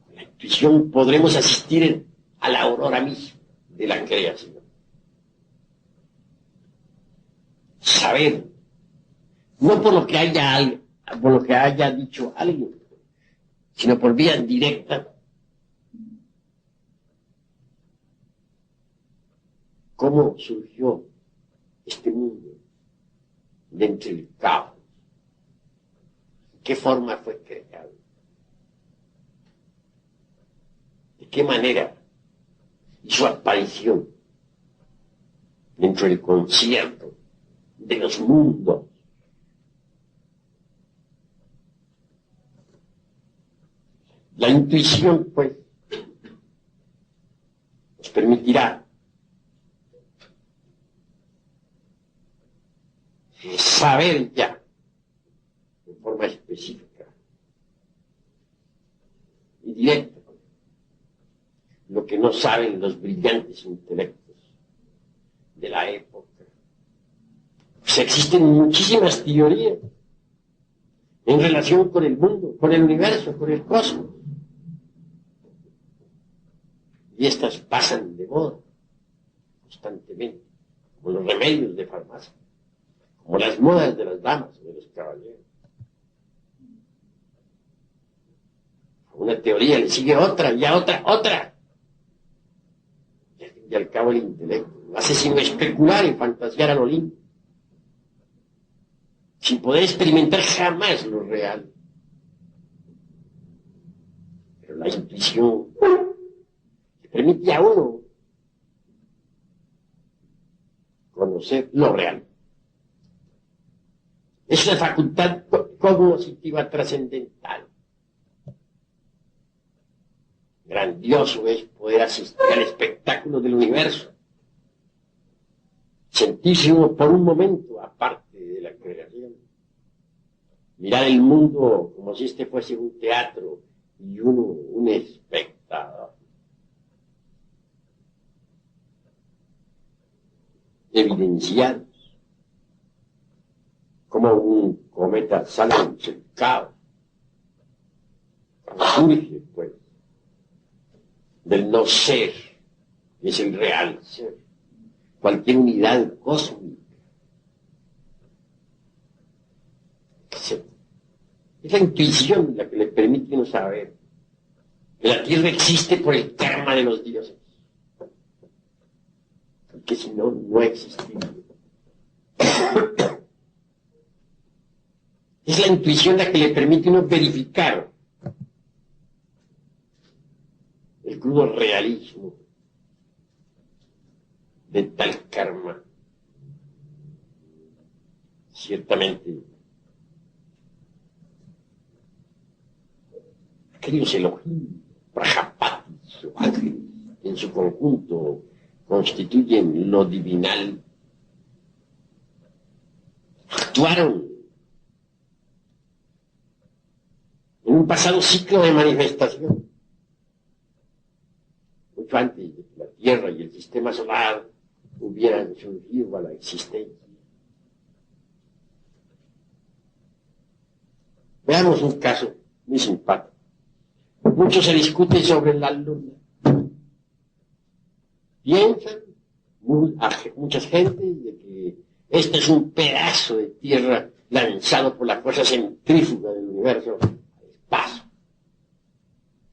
Con la intuición podremos asistir a la aurora misma de la creación. Saber, no por lo que haya dicho alguien, sino por vía directa, cómo surgió este mundo de entre el caos. ¿Qué forma fue creado? ¿De qué manera? Y su aparición dentro del concierto de los mundos. La intuición, pues, nos permitirá saber ya de forma específica y directa lo que no saben los brillantes intelectos de la época. Pues existen muchísimas teorías en relación con el mundo, con el universo, con el cosmos. Y estas pasan de moda constantemente, como los remedios de farmacia, como las modas de las damas o de los caballeros. A una teoría le sigue otra, y a otra. Y al cabo el intelecto no hace sino especular y fantasear a lo lindo, sin poder experimentar jamás lo real. Pero la intuición le permite a uno conocer lo real. Es una facultad cognoscitiva trascendental. Grandioso es poder asistir al espectáculo del universo, sentirse uno por un momento aparte de la creación, mirar el mundo como si este fuese un teatro y uno un espectador. Evidenciados como un cometa sale del caos, surge pues del no ser, que es el real ser, cualquier unidad cósmica, etc. Es la intuición la que le permite a uno saber que la Tierra existe por el karma de los dioses, porque si no, no existiría. Es la intuición la que le permite a uno verificar el crudo realismo de tal karma. Ciertamente, aquellos Elohim, Prajapati, o ángeles, en su conjunto constituyen lo divinal, actuaron en un pasado ciclo de manifestación, mucho antes de que la Tierra y el sistema solar hubieran surgido a la existencia. Veamos un caso muy simpático. Mucho se discute sobre la luna. Piensan muchas gentes de que este es un pedazo de tierra lanzado por la fuerza centrífuga del universo al espacio.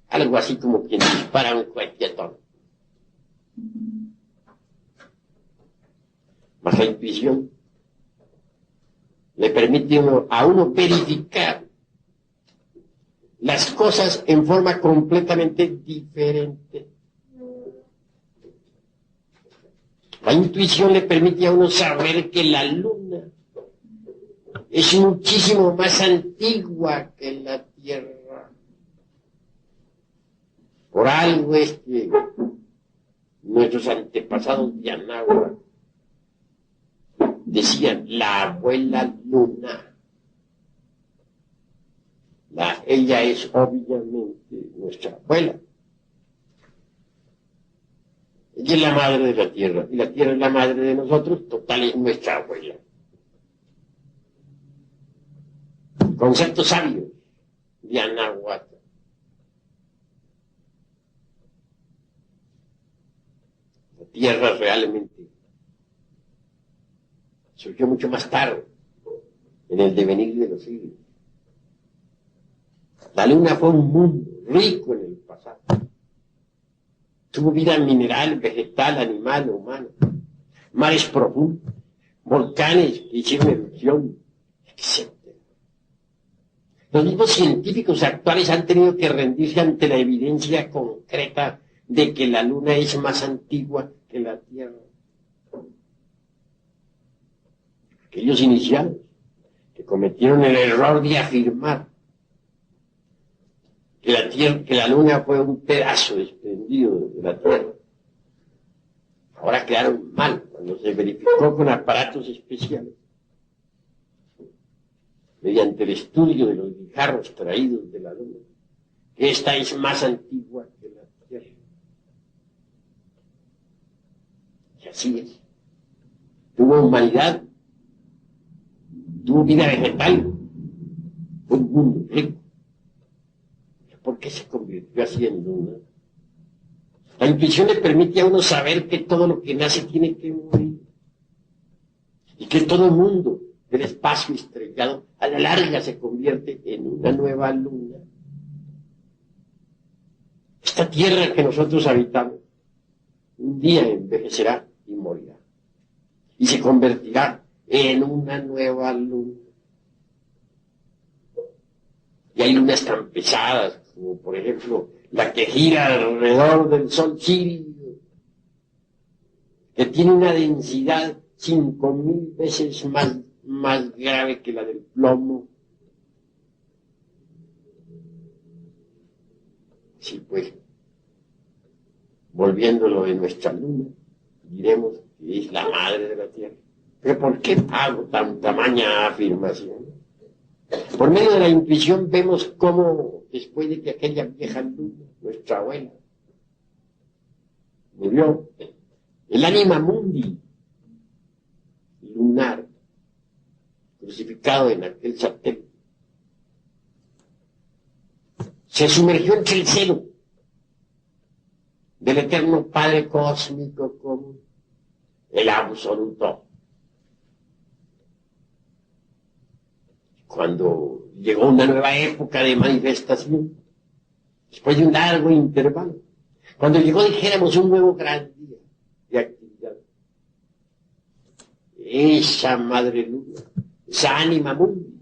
Algo así como quien dispara un cohete atómico. Mas la intuición le permite a uno verificar las cosas en forma completamente diferente. La intuición le permite a uno saber que la luna es muchísimo más antigua que la Tierra. Por algo es que nuestros antepasados de Anáhuac decían la abuela luna. Ella es obviamente nuestra abuela. Ella es la madre de la tierra, y la tierra es la madre de nosotros, total es nuestra abuela. Conceptos sabios de Anáhuac. La tierra realmente surgió mucho más tarde, en el devenir de los siglos. La luna fue un mundo rico en el pasado. Tuvo vida mineral, vegetal, animal, humana. Mares profundos, volcanes que hicieron erupción, etc. Los mismos científicos actuales han tenido que rendirse ante la evidencia concreta de que la luna es más antigua que la Tierra. Aquellos iniciados que cometieron el error de afirmar que la luna fue un pedazo desprendido de la Tierra, ahora quedaron mal cuando se verificó con aparatos especiales, mediante el estudio de los guijarros traídos de la luna, que esta es más antigua que la Tierra. Y así es. Tuvo humanidad, tuvo vida vegetal, fue un mundo rico. ¿Por qué se convirtió así en luna? La intuición le permite a uno saber que todo lo que nace tiene que morir. Y que todo el mundo del espacio estrellado a la larga se convierte en una nueva luna. Esta tierra que nosotros habitamos un día envejecerá y morirá. Y se convertirá en una nueva luna. Y hay lunas tan pesadas, como por ejemplo la que gira alrededor del Sol Sirio, que tiene una densidad 5.000 veces más grave que la del plomo. Sí, pues, volviéndolo de nuestra luna, diremos que es la madre de la Tierra. ¿Pero por qué hago tan tamaña afirmación? Por medio de la intuición vemos cómo, después de que aquella vieja luna, nuestra abuela, murió, el ánima mundi lunar, crucificado en aquel satélite, se sumergió entre el seno del eterno Padre cósmico como el absoluto. Cuando llegó una nueva época de manifestación, después de un largo intervalo, cuando llegó, dijéramos, un nuevo gran día de actividad, esa madre luna, esa ánima mundi,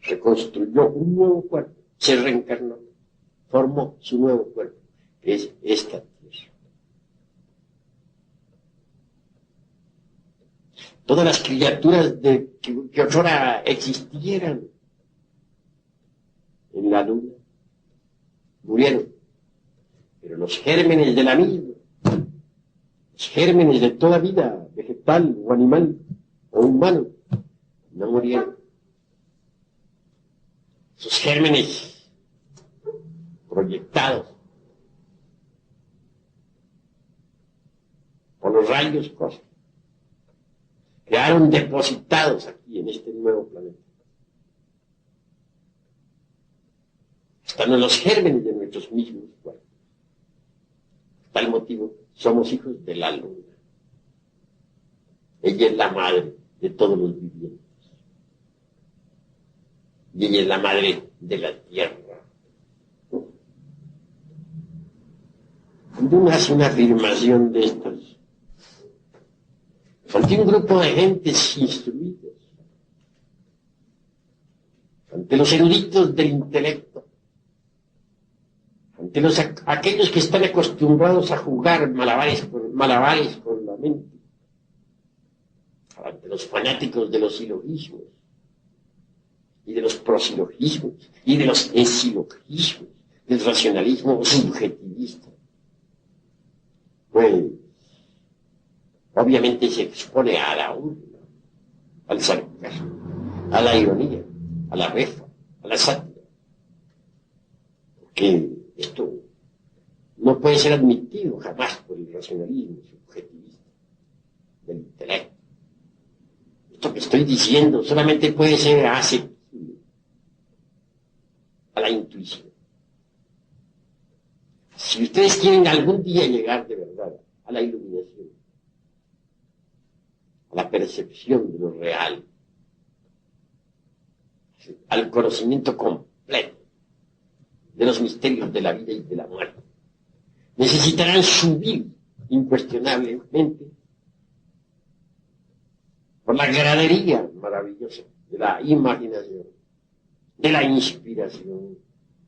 reconstruyó un nuevo cuerpo, se reencarnó, formó su nuevo cuerpo, que es esta tierra. todas las criaturas que otrora existieran en la luna murieron, pero los gérmenes de la misma, los gérmenes de toda vida, vegetal o animal o humano, no murieron. Sus gérmenes proyectados por los rayos cósmicos quedaron depositados aquí en este nuevo planeta. Están en los gérmenes de nuestros mismos cuerpos. Por tal motivo, somos hijos de la luna. Ella es la madre de todos los vivientes. Y ella es la madre de la tierra. Cuando uno hace una afirmación de estas, ante un grupo de gentes instruidas, ante los eruditos del intelecto, ante aquellos que están acostumbrados a jugar malabares con la mente, ante los fanáticos de los silogismos, y de los prosilogismos, y de los esilogismos, del racionalismo subjetivista, pues obviamente se expone a la burla, al sarcasmo, a la ironía, a la refa, a la sátira. Porque esto no puede ser admitido jamás por el racionalismo subjetivista del intelecto. Esto que estoy diciendo solamente puede ser aceptable a la intuición. Si ustedes quieren algún día llegar de verdad a la iluminación, a la percepción de lo real, al conocimiento completo de los misterios de la vida y de la muerte, necesitarán subir incuestionablemente por la gradería maravillosa de la imaginación, de la inspiración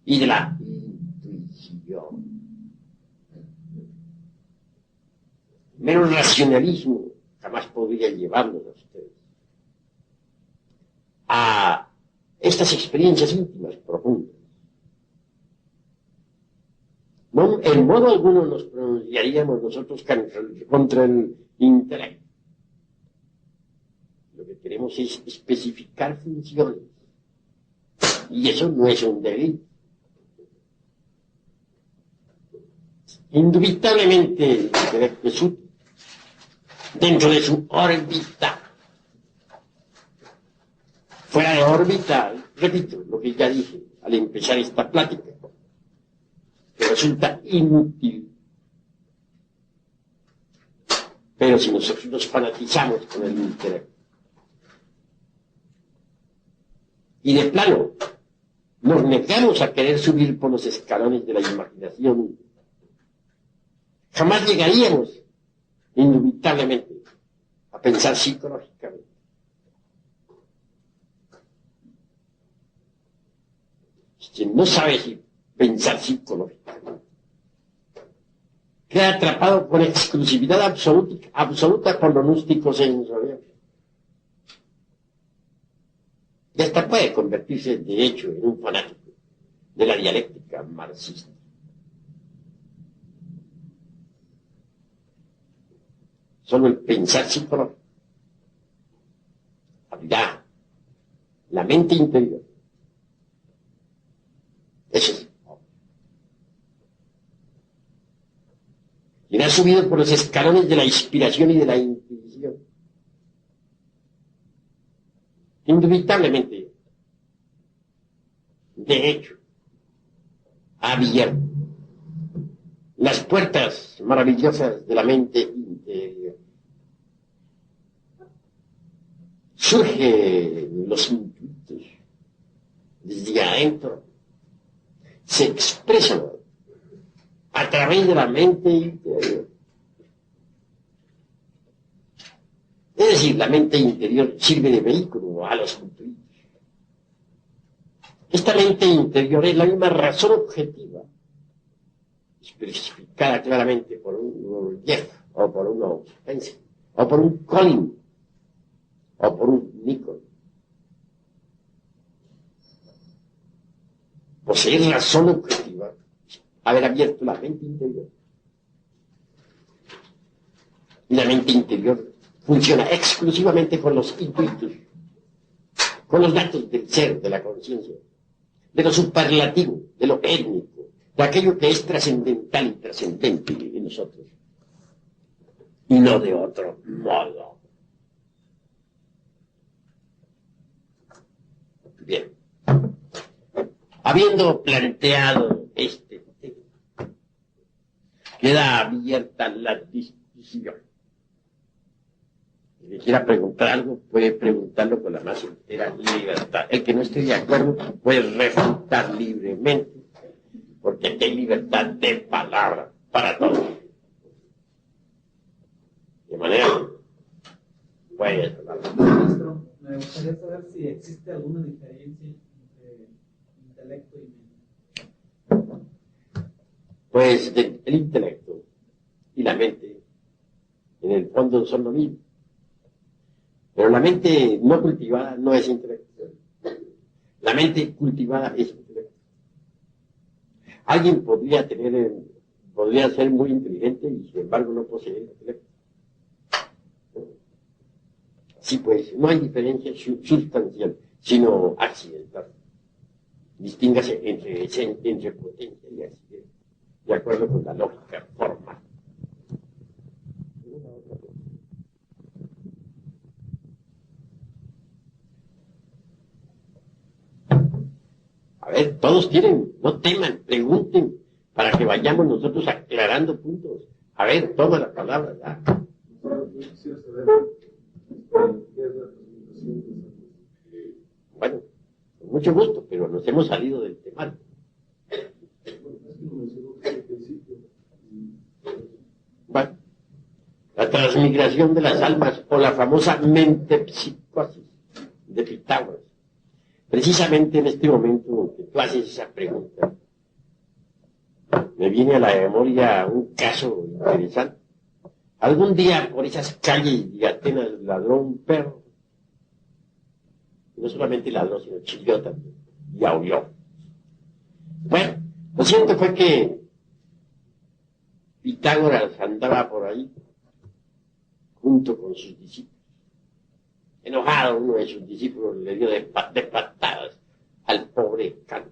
y de la intuición. Menos racionalismo jamás podría llevarnos a ustedes a estas experiencias íntimas profundas. No, en modo alguno nos pronunciaríamos nosotros contra el intelecto. Lo que queremos es especificar funciones. Y eso no es un delito. Indubitablemente el intelecto es útil dentro de su órbita. Fuera de órbita, repito lo que ya dije al empezar esta plática, que resulta inútil. Pero si nosotros nos fanatizamos con el intelecto y de plano nos negamos a querer subir por los escalones de la imaginación, jamás llegaríamos indubitablemente a pensar psicológicamente. Quien no sabe pensar psicológicamente queda atrapado con exclusividad absoluta por lo gnóstico sensorial. Y hasta puede convertirse, de hecho, en un fanático de la dialéctica marxista. Solo el pensar psicológico abrirá la mente interior. Eso es. Quien ha subido por los escalones de la inspiración y de la intuición, indubitablemente, de hecho, ha abierto las puertas maravillosas de la mente interior. Surgen los intuitos desde adentro, se expresan a través de la mente interior. Es decir, la mente interior sirve de vehículo a los intuitos. Esta mente interior es la misma razón objetiva, especificada claramente por un Jeff, o por un Spencer, o por un Colin, o por un Nikon. Poseer razón objetiva, haber abierto la mente interior. Y la mente interior funciona exclusivamente con los intuitos, con los datos del ser, de la conciencia, de lo superlativo, de lo étnico, de aquello que es trascendental y trascendente en nosotros, y no de otro modo. Bien. Habiendo planteado este tema, queda abierta la discusión. El que quiera preguntar algo puede preguntarlo con la más entera libertad. El que no esté de acuerdo puede refutar libremente, porque aquí hay libertad de palabra para todos. De manera que puede hablar. Maestro, me gustaría saber si existe alguna diferencia entre intelecto y mente. Pues el intelecto y la mente, en el fondo, son lo mismo. Pero la mente no cultivada no es intelecto. La mente cultivada es intelecto. Alguien podría ser muy inteligente y sin embargo no poseer intelecto. Sí, pues, no hay diferencia sustancial, sino accidental. Distínguase entre potencia y accidente, de acuerdo con la lógica formal. A ver, todos tienen, no teman, pregunten, para que vayamos nosotros aclarando puntos. A ver, toma la palabra ya. Bueno, con mucho gusto, pero nos hemos salido del tema. Bueno, la transmigración de las almas o la famosa mentepsicosis de Pitágoras. Precisamente en este momento en que tú haces esa pregunta, me viene a la memoria un caso interesante. Algún día por esas calles de Atenas ladró un perro. Y no solamente ladró, sino chilló también. Y aulló. Bueno, lo cierto fue que Pitágoras andaba por ahí junto con sus discípulos. Enojado, uno de sus discípulos le dio de patadas al pobre can.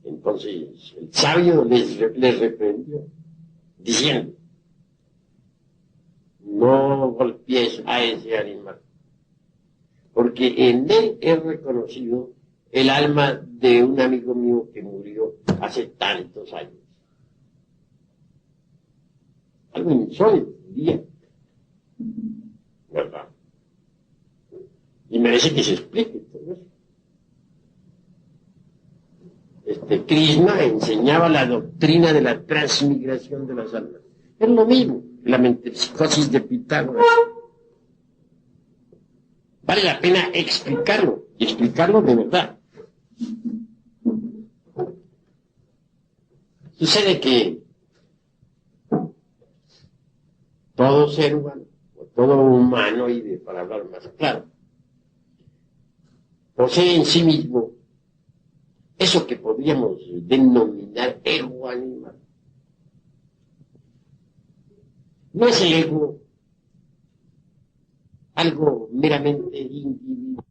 Entonces el sabio les reprendió, diciendo: no golpees a ese animal, porque en él he reconocido el alma de un amigo mío que murió hace tantos años. Algo insólito, día, ¿verdad? Y merece que se explique todo eso. Krishna enseñaba la doctrina de la transmigración de las almas. Es lo mismo, la metempsicosis de Pitágoras. Vale la pena explicarlo, y explicarlo de verdad. Sucede que todo ser humano, o todo humanoide, para hablar más claro, posee en sí mismo eso que podríamos denominar ego animal. No es el ego algo meramente individual,